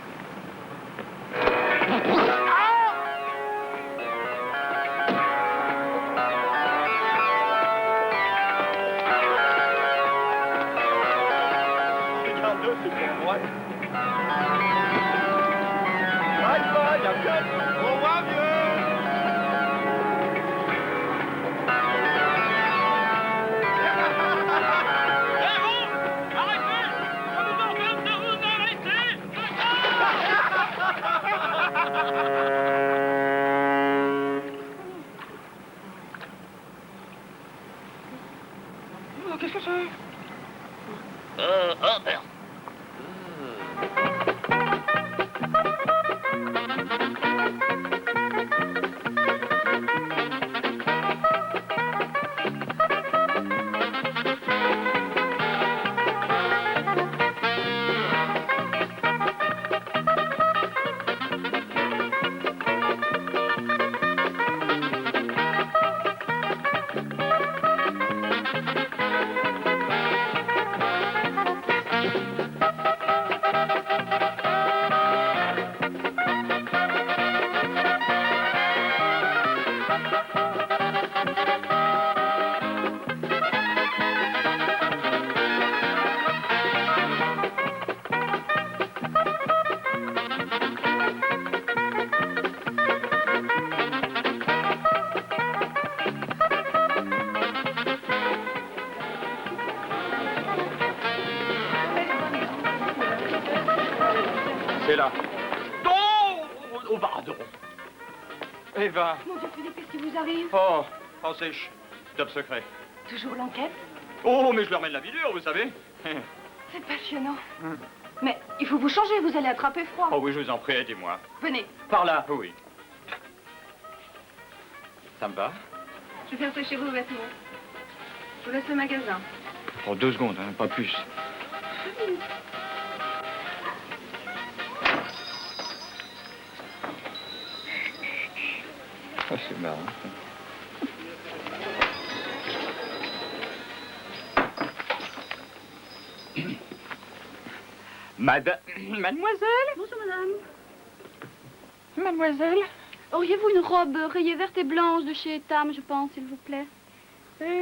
Speaker 9: Regarde-le, c'est pour moi. Bye bye, à bientôt. Au revoir, vieux.
Speaker 2: Qu'est-ce que c'est?
Speaker 10: Merde.
Speaker 5: C'est là. Oh, pardon. Eva.
Speaker 3: Mon Dieu, Philippe, qu'est-ce qui vous arrive?
Speaker 5: Oh, sèche. Top secret.
Speaker 3: Toujours l'enquête?
Speaker 5: Oh, mais je leur mène la vie dure, vous savez.
Speaker 3: C'est passionnant. Mais il faut vous changer, vous allez attraper froid.
Speaker 5: Oh oui, je vous en prie, aidez-moi.
Speaker 3: Venez,
Speaker 5: Par là, oui. Ça me va?
Speaker 3: je vais faire sécher vos vêtements. Je vous laisse le magasin.
Speaker 5: Oh, 2 secondes, hein, pas plus. Oh, c'est marrant.
Speaker 3: Mademoiselle? Bonjour, madame. Mademoiselle? Auriez-vous une robe rayée verte et blanche de chez Etam, je pense, s'il vous plaît? Ça va.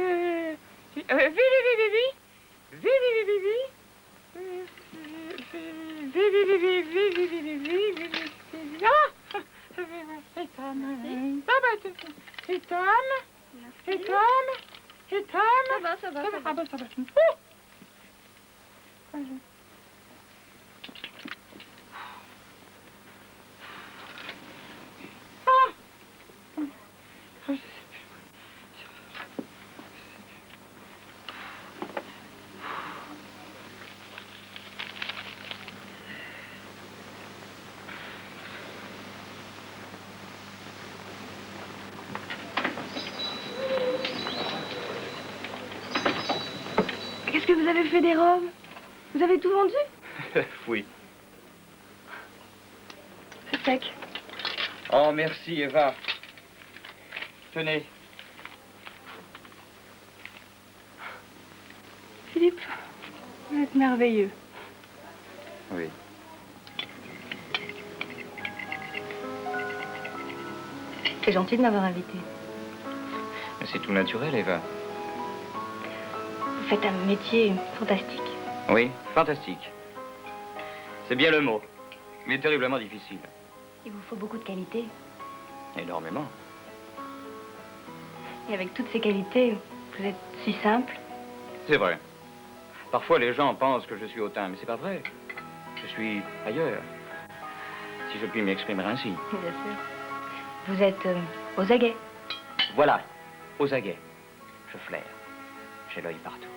Speaker 13: avez fait des robes? Vous avez tout vendu?
Speaker 17: Oui.
Speaker 13: C'est sec.
Speaker 17: Oh, merci, Eva. Tenez.
Speaker 13: Philippe, vous êtes merveilleux.
Speaker 17: Oui.
Speaker 13: C'est gentil de m'avoir invité.
Speaker 17: Mais c'est tout naturel, Eva.
Speaker 13: Vous faites un métier fantastique.
Speaker 17: Oui, fantastique. C'est bien le mot, mais terriblement difficile.
Speaker 13: Il vous faut beaucoup de qualités.
Speaker 17: Énormément.
Speaker 13: Et avec toutes ces qualités, vous êtes si simple.
Speaker 17: C'est vrai. Parfois, les gens pensent que je suis hautain, mais c'est pas vrai. Je suis ailleurs, si je puis m'exprimer ainsi.
Speaker 13: Bien sûr. Vous êtes aux aguets.
Speaker 17: Voilà, aux aguets. Je flaire. J'ai l'œil partout.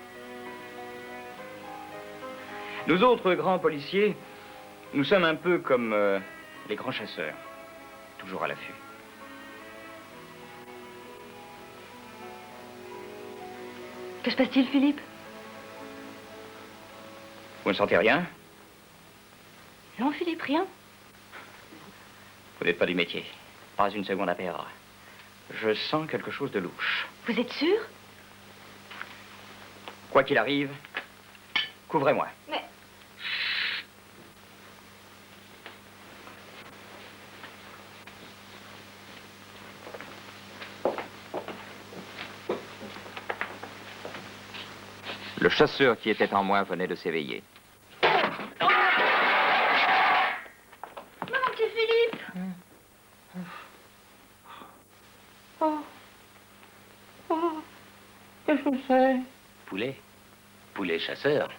Speaker 17: Nous autres grands policiers, nous sommes un peu comme les grands chasseurs, toujours à l'affût.
Speaker 13: Que se passe-t-il, Philippe?
Speaker 17: Vous ne sentez rien?
Speaker 13: Non, Philippe, rien.
Speaker 17: Vous n'êtes pas du métier. Pas une seconde à perdre. Je sens quelque chose de louche.
Speaker 13: Vous êtes sûr?
Speaker 17: Quoi qu'il arrive, couvrez-moi.
Speaker 13: Mais...
Speaker 1: Le chasseur qui était en moi venait de s'éveiller.
Speaker 3: Non, mon petit Philippe.
Speaker 13: Oh. Oh. Qu'est-ce que c'est?
Speaker 10: Poulet. Poulet chasseur.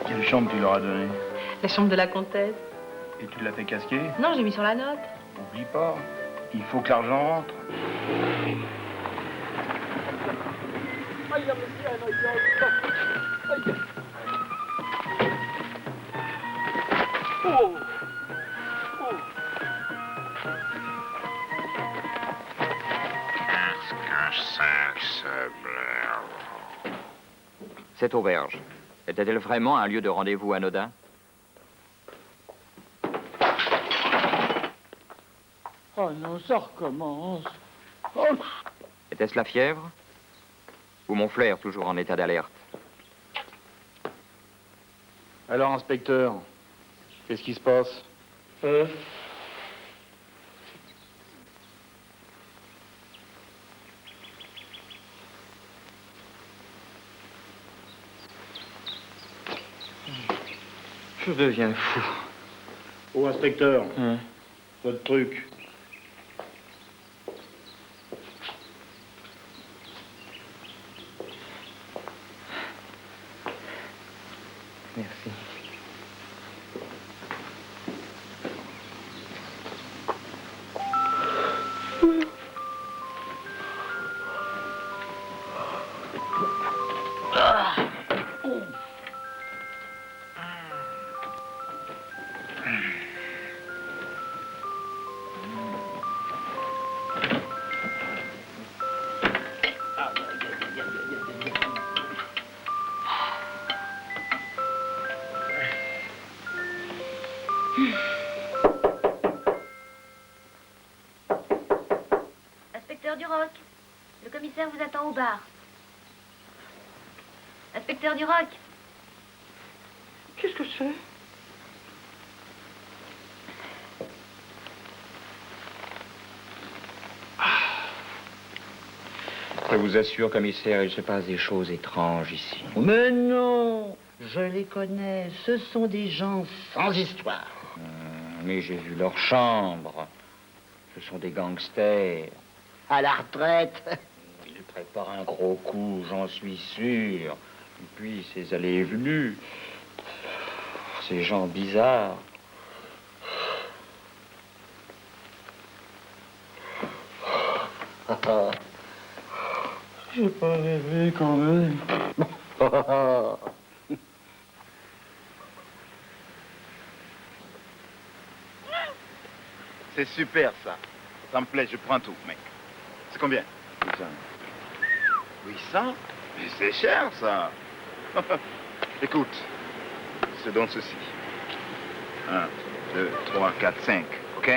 Speaker 9: Quelle chambre tu leur as donnée?
Speaker 13: La chambre de la comtesse.
Speaker 9: Et tu l'as fait casquer?
Speaker 13: Non, j'ai mis sur la note.
Speaker 9: Oublie pas, il faut que l'argent rentre.
Speaker 2: Oh.
Speaker 1: Cette auberge, était-elle vraiment un lieu de rendez-vous anodin?
Speaker 2: Oh non, ça recommence. Oh.
Speaker 1: Était-ce la fièvre? Ou mon flair toujours en état d'alerte?
Speaker 9: Alors, inspecteur, qu'est-ce qui se passe?
Speaker 17: Je deviens fou.
Speaker 9: Oh, inspecteur, votre truc.
Speaker 17: Merci.
Speaker 11: Inspecteur Duroc, le commissaire vous attend au bar. Inspecteur Duroc.
Speaker 2: Qu'est-ce que c'est?
Speaker 17: Je vous assure, commissaire, il se passe des choses étranges ici.
Speaker 10: Mais non, je les connais. Ce sont des gens sans histoire.
Speaker 17: Mais j'ai vu leur chambre. Ce sont des gangsters.
Speaker 10: À la retraite.
Speaker 17: Ils préparent un gros coup, j'en suis sûr. Et puis, ces allées et venues. Ces gens bizarres.
Speaker 4: J'ai pas rêvé quand même.
Speaker 9: C'est super, ça. Ça me plaît, je prends tout, mec. C'est combien? 800. 800? Mais c'est cher, ça. Écoute, je te donne ceci. 1, 2, 3, 4, 5, OK?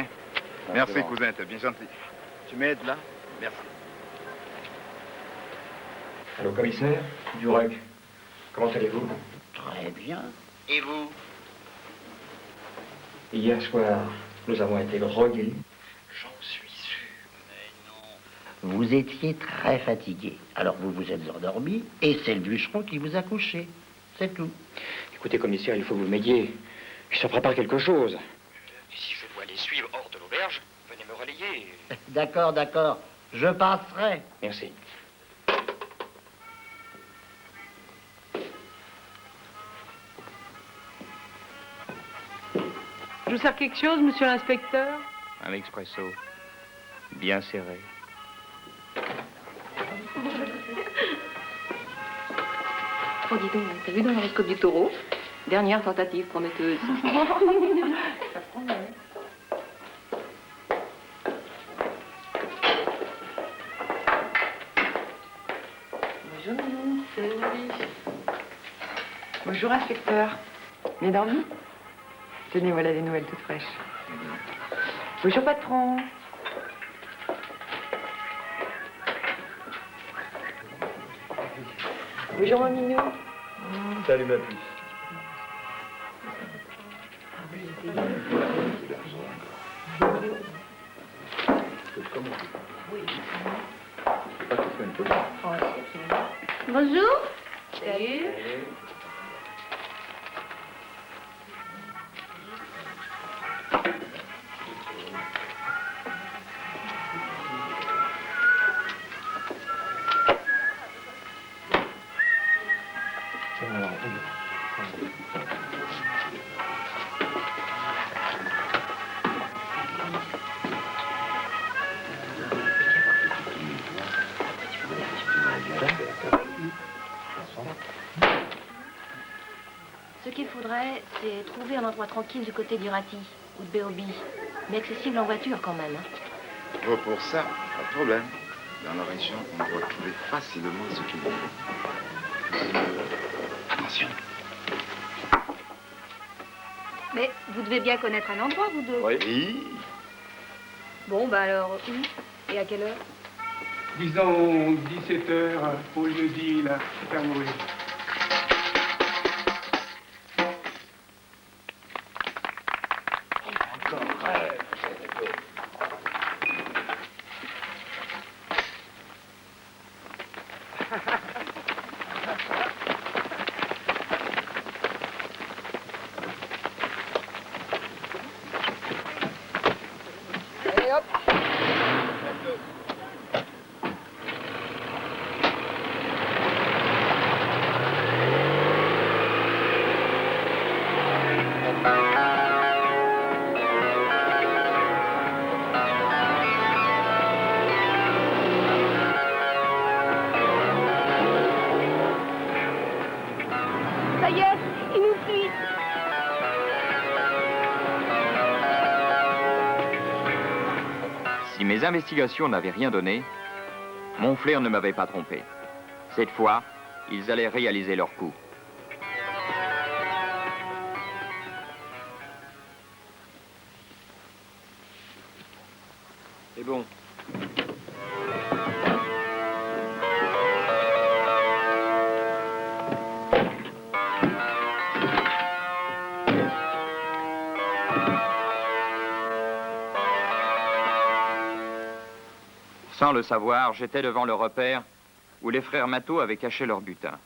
Speaker 9: Merci, cousin, t'es bien gentil. Tu m'aides, là? Merci.
Speaker 17: Allô, commissaire? Durek. Comment allez-vous?
Speaker 10: Très bien. Et vous?
Speaker 17: Hier soir, nous avons été drogués.
Speaker 10: J'en suis sûr. Mais non. Vous étiez très fatigué. Alors vous vous êtes endormi et c'est le bûcheron qui vous a couché. C'est tout.
Speaker 17: Écoutez, commissaire, il faut que vous m'aidiez. Il se prépare quelque chose. Et si je dois les suivre hors de l'auberge, venez me relayer.
Speaker 10: D'accord, d'accord. Je passerai.
Speaker 17: Merci.
Speaker 13: Je vous sers quelque chose, monsieur l'inspecteur?
Speaker 17: Un expresso. Bien serré.
Speaker 13: Oh, dis donc, t'as vu dans l'horoscope du taureau? Dernière tentative prometteuse. Ça promet. Bonjour, Minou. Salut.
Speaker 14: Bonjour, inspecteur. Bien dormi? Tenez, voilà des nouvelles toutes fraîches. Bonjour, patron. Bonjour, mon minou.
Speaker 4: Salut, ma puce.
Speaker 3: Bonjour.
Speaker 13: Salut.
Speaker 7: Ce qu'il faudrait, c'est trouver un endroit tranquille du côté du Rati ou de Béobi, mais accessible en voiture quand même.
Speaker 9: Oh, pour ça, pas de problème. Dans la région, on doit trouver facilement ce qu'il faut. Attention.
Speaker 3: Mais vous devez bien connaître un endroit, vous deux.
Speaker 9: Oui.
Speaker 3: Bon, bah alors, où? Et à quelle heure?
Speaker 4: Disons 17h au jeudi, là, c'est à mourir.
Speaker 3: Ça y est, il nous suit.
Speaker 1: Si mes investigations n'avaient rien donné, mon flair ne m'avait pas trompé. Cette fois, ils allaient réaliser leur coup.
Speaker 17: C'est bon.
Speaker 1: Sans le savoir, j'étais devant le repère où les frères Matot avaient caché leur butin.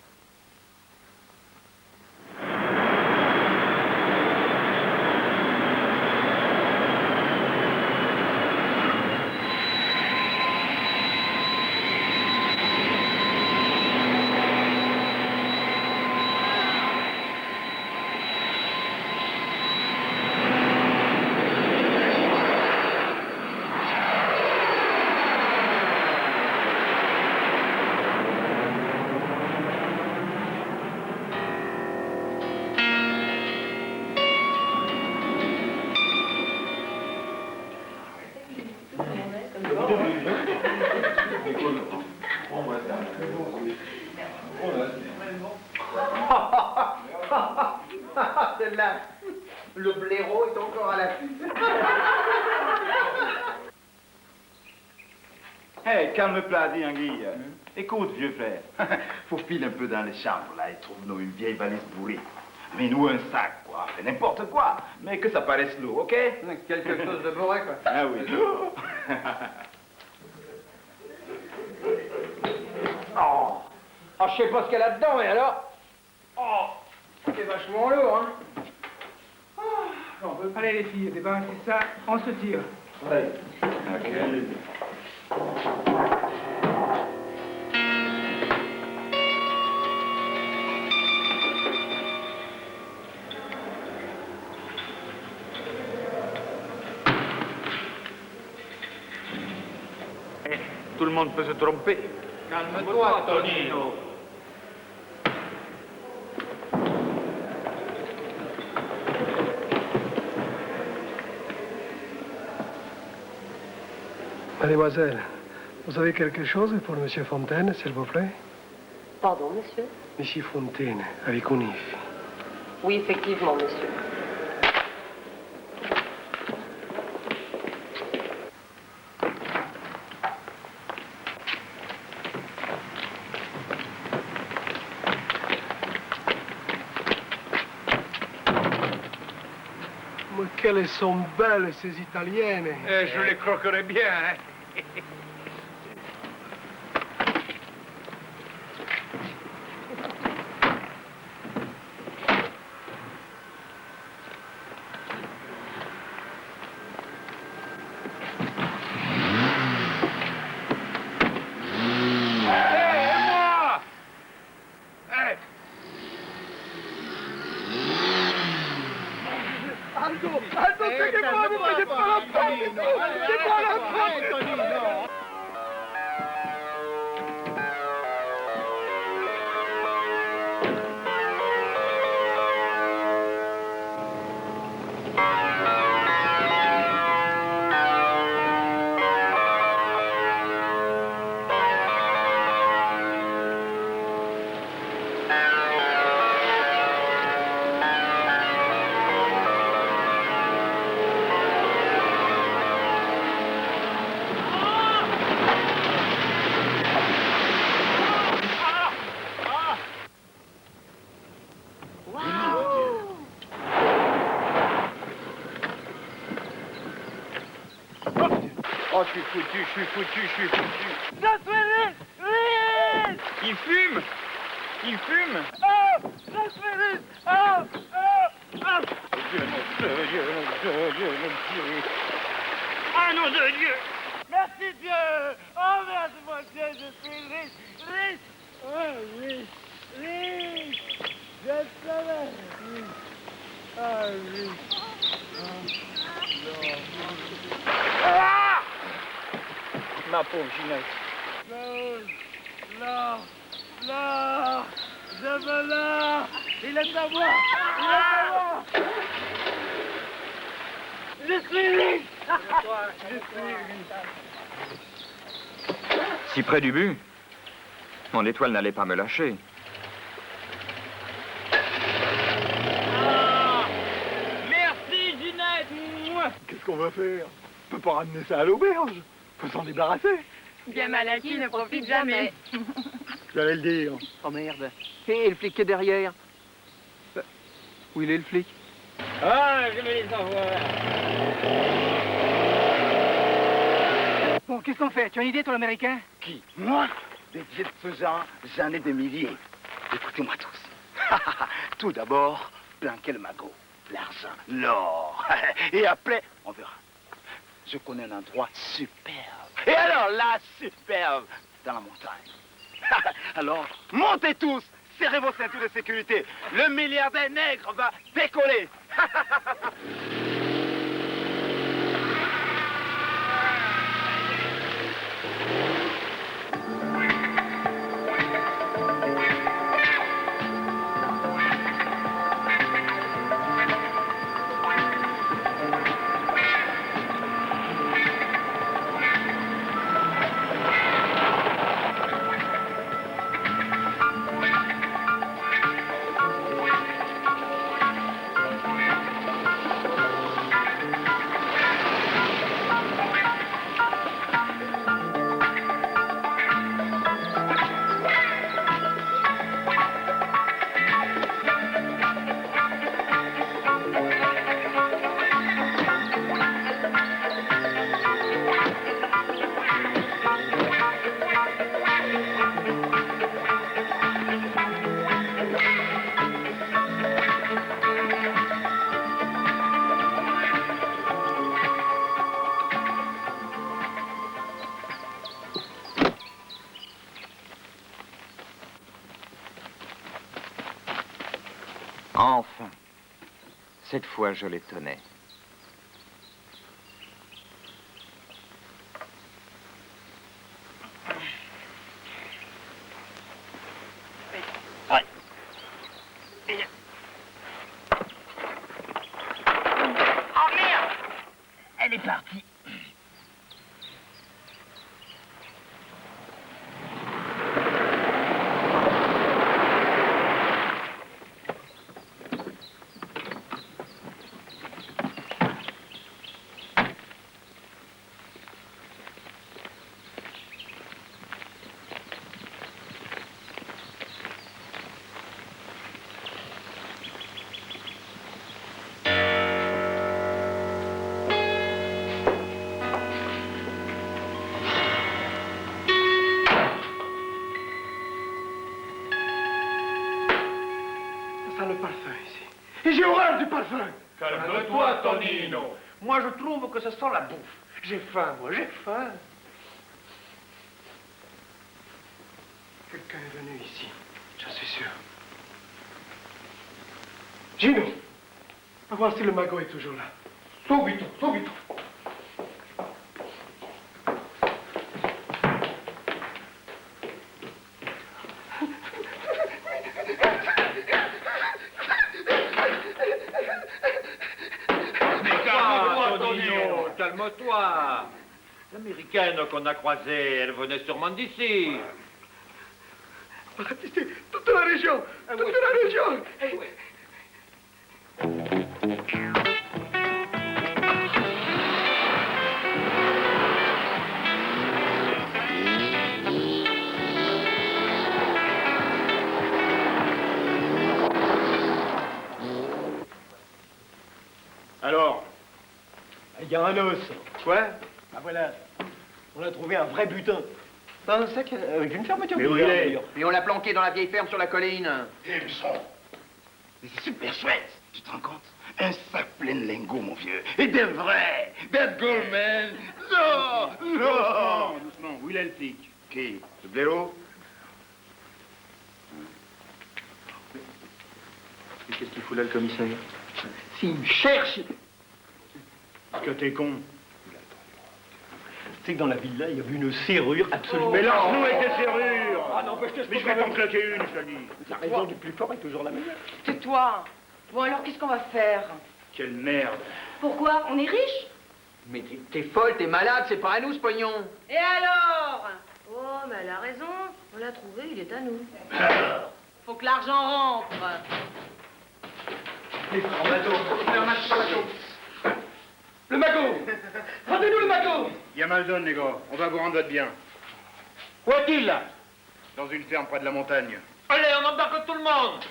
Speaker 9: Le blaireau est encore à l'affût. Hé, calme-toi, dis Anguille. Écoute, vieux frère, faut filer un peu dans les chambres, là, et trouve-nous une vieille valise bourrée. Mets-nous un sac, quoi, fais n'importe quoi, mais que ça paraisse lourd, ok?
Speaker 4: Quelque chose de bourré, quoi.
Speaker 9: Ah oui.
Speaker 4: Oh, je sais pas ce qu'il y a là-dedans, mais alors... Oh, c'est vachement lourd, hein. Allez, les filles, débarrassez ça, on se tire.
Speaker 9: Oui. Ok.
Speaker 2: Tout le monde peut se tromper.
Speaker 4: Calme-toi, Tonino.
Speaker 18: Mademoiselle, vous avez quelque chose pour Monsieur Fontaine, s'il vous plaît?
Speaker 13: Pardon, monsieur?
Speaker 18: Monsieur Fontaine, avec un if.
Speaker 13: Oui, effectivement, monsieur.
Speaker 18: Mais quelles sont belles ces Italiennes!
Speaker 2: Je les croquerai bien, hein.
Speaker 4: Aldo, c'est que moi, vous faites pas la porte! C'est pas la porte!
Speaker 2: Oh, je suis foutu. Il fume! Il fume!
Speaker 4: Oh! Rasmus! Oh! Oh! Oh!
Speaker 2: Ah, nom de Dieu!
Speaker 4: Merci Dieu! Oh, merci mon Dieu, je suis riche! Oh, riche! Je savais! Ah, riche!
Speaker 2: Ah! Ma pauvre Ginette.
Speaker 4: L'or! Je veux l'or! Il est à moi! Je suis riche!
Speaker 1: Si près du but, mon étoile n'allait pas me lâcher.
Speaker 4: Merci, Ginette! Qu'est-ce qu'on va faire? On peut pas ramener ça à l'auberge. Faut s'en débarrasser.
Speaker 13: Bien mal acquis ne profite jamais.
Speaker 4: J'allais le dire.
Speaker 5: Oh merde. Hé, le flic qui est derrière.
Speaker 4: Où il est le flic?
Speaker 5: Ah, je vais les avoir.
Speaker 4: Bon, qu'est-ce qu'on fait? Tu as une idée, toi, l'américain?
Speaker 9: Qui? Moi? Des faisant, j'en ai des milliers. Écoutez-moi tous. Tout d'abord, planquer le magot, l'argent, l'or. Et après, on verra. Je connais un endroit superbe. Et alors là, superbe, dans la montagne. Alors, montez tous, serrez vos ceintures de sécurité. Le milliardaire nègre va décoller.
Speaker 1: Enfin. Cette fois, je les tenais.
Speaker 12: Oh merde! Elle est partie.
Speaker 4: Ça sent le parfum ici. Et j'ai horreur du parfum.
Speaker 2: Calme-toi, Tonino. Moi, je trouve que ça sent la bouffe. J'ai faim, moi, j'ai faim.
Speaker 4: Quelqu'un est venu ici, j'en suis sûr. Gino, va voir si le magot est toujours là. Subito, subito.
Speaker 2: Calme-toi, Tonino, calme-toi. L'américaine qu'on a croisée, elle venait sûrement d'ici.
Speaker 4: Toute la région, toute la région.
Speaker 2: Alors?
Speaker 4: Il y a un os.
Speaker 2: Quoi?
Speaker 4: Ah voilà, on a trouvé un vrai butin. Dans un sac avec une fermeture.
Speaker 2: Mais où il est?
Speaker 12: Et on l'a planqué dans la vieille ferme sur la colline.
Speaker 9: Eh, Busseron, mais c'est super chouette, tu te rends compte? Un sac plein de lingots, mon vieux. Et des vrais, des goldman. Non, non.
Speaker 2: Doucement, où il est le flic?
Speaker 9: Qui? Le blaireau?
Speaker 2: Et qu'est-ce qu'il fout là, le commissaire?
Speaker 4: S'il me cherche.
Speaker 2: Parce que t'es con.
Speaker 4: Tu sais que dans la villa, il y avait une serrure absolument...
Speaker 2: Mais lance-nous avec des serrures!
Speaker 4: Ah non, mais je
Speaker 2: vais t'en claquer une, je te dis.
Speaker 4: La raison du plus fort est toujours la meilleure.
Speaker 14: Tais-toi. Bon, alors, qu'est-ce qu'on va faire?
Speaker 2: Quelle merde!
Speaker 3: Pourquoi? On est riche?
Speaker 12: Mais t'es folle, t'es malade, c'est pas à nous ce pognon.
Speaker 3: Et alors? Oh, mais elle a raison. On l'a trouvé, il est à nous. Faut que l'argent rentre.
Speaker 4: Le magot. Rendez-nous le magot.
Speaker 9: Il y a Maldon, les gars. On va vous rendre votre bien.
Speaker 2: Où est-il, là?
Speaker 9: Dans une ferme près de la montagne.
Speaker 2: Allez, on embarque tout le monde!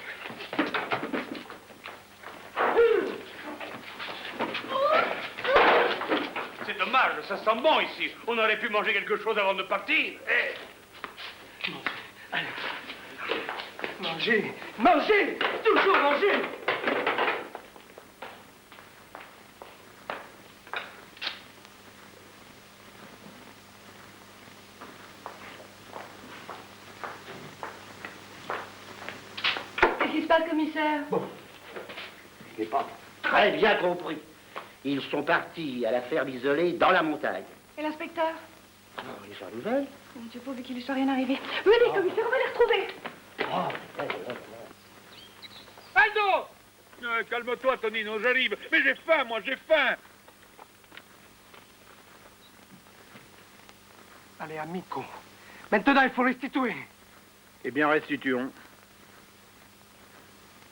Speaker 2: C'est dommage, ça sent bon ici. On aurait pu manger quelque chose avant de partir. Eh.
Speaker 4: Manger, manger, toujours manger.
Speaker 3: Qu'est-ce qui se passe, commissaire?
Speaker 10: Je n'ai pas très bien compris. Ils sont partis à la ferme isolée dans la montagne.
Speaker 3: Et l'inspecteur?
Speaker 10: Alors, ils sont nouvelles.
Speaker 3: Mon Dieu, pourvu qu'il ne soit rien arrivé. Venez, commissaire, on va les retrouver.
Speaker 2: Aldo! Calme-toi, Tonino, j'arrive. Mais j'ai faim, moi, j'ai faim.
Speaker 4: Allez, amico. Maintenant, il faut restituer.
Speaker 9: Eh bien, restituons.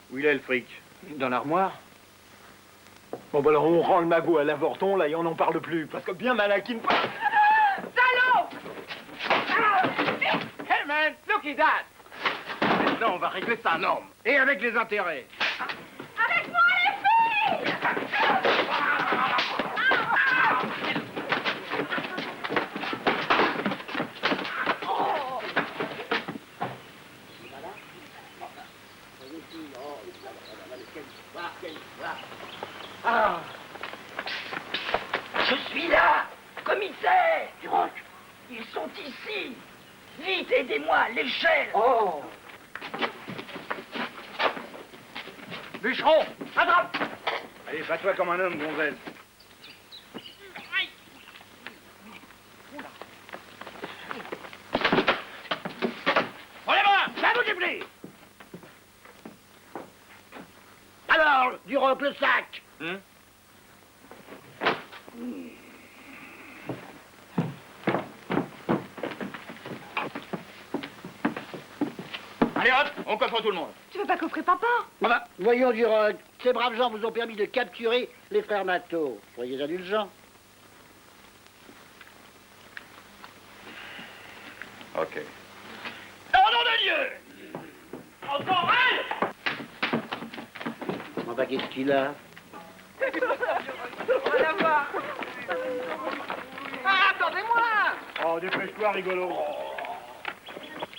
Speaker 9: Où il est le fric?
Speaker 4: Dans l'armoire. Bon, ben alors, on rend le magot à l'avorton, là, et on n'en parle plus. Parce que bien Malakin...
Speaker 3: Salaud!
Speaker 2: Hey, man, look at that! Maintenant, on va régler ça, non? Et avec les intérêts.
Speaker 3: Avec moi, les filles!
Speaker 12: Ah. Je suis là, commissaire.
Speaker 10: Duroc.
Speaker 12: Ils sont ici. Vite, aidez-moi, l'échelle.
Speaker 10: Oh.
Speaker 6: Bûcheron, attrape!
Speaker 9: Allez, bats-toi comme un homme, gonzesse.
Speaker 6: Relève-moi! C'est à vous, Gibli!
Speaker 10: Alors, Duroc, le sac.
Speaker 6: Allez hop, on coffre tout le monde.
Speaker 3: Tu veux pas coffrer papa?
Speaker 10: Voyons, Duroc, ces braves gens vous ont permis de capturer les frères Mato. Soyez indulgents.
Speaker 9: Ok.
Speaker 6: Au nom de Dieu! Encore elle!
Speaker 10: Enfin, qu'est-ce qu'il a?
Speaker 14: On va la voir.
Speaker 10: Ah, attendez-moi!
Speaker 9: Oh, dépêche-toi, rigolo.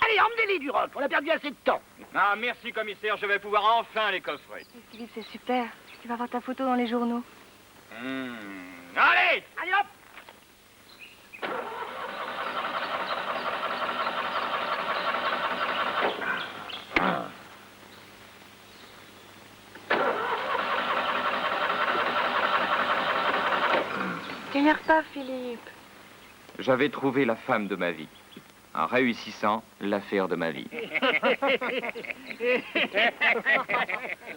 Speaker 10: Allez, emmenez-les, Duroc, on a perdu assez de temps.
Speaker 17: Ah, merci, commissaire, je vais pouvoir enfin les coffrer.
Speaker 3: Philippe, c'est super. Tu vas voir ta photo dans les journaux.
Speaker 17: Allez!
Speaker 10: Allez, hop!
Speaker 3: T'énerve pas, Philippe.
Speaker 1: J'avais trouvé la femme de ma vie, en réussissant l'affaire de ma vie.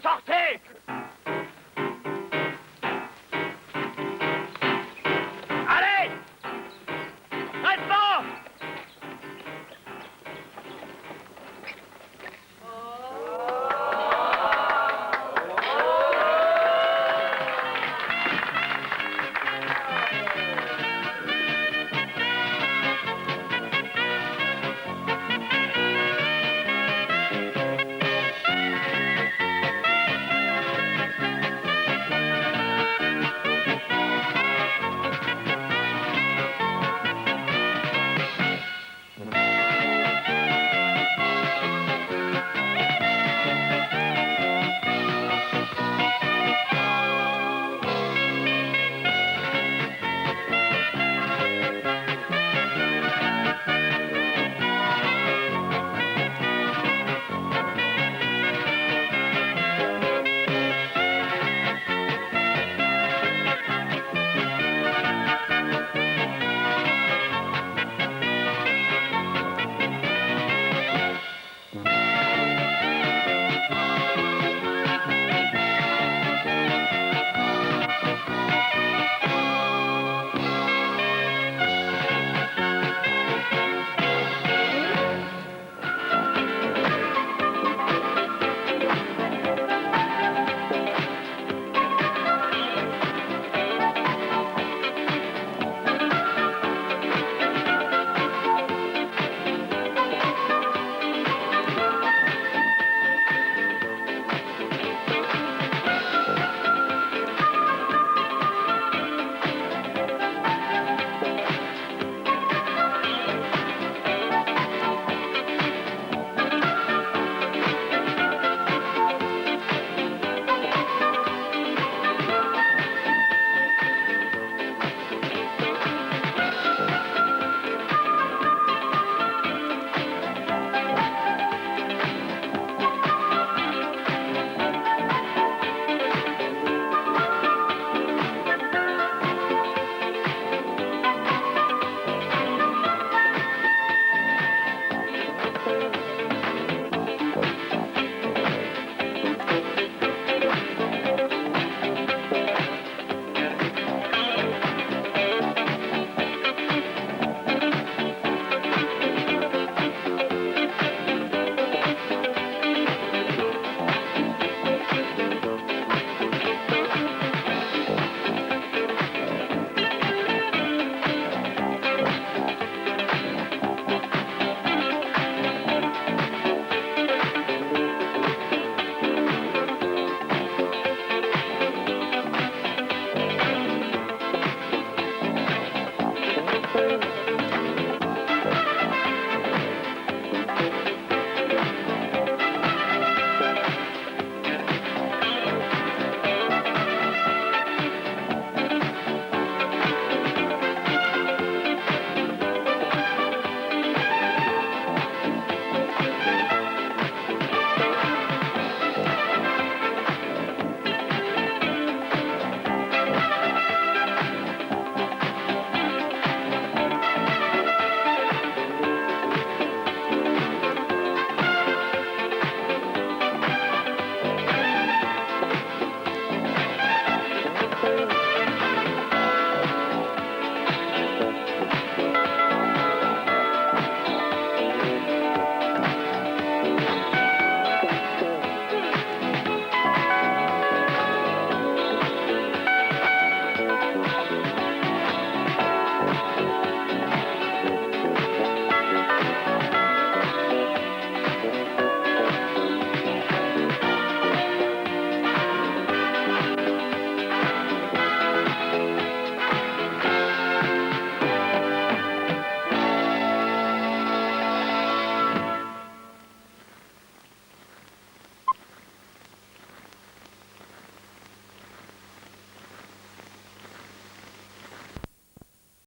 Speaker 6: Sortez!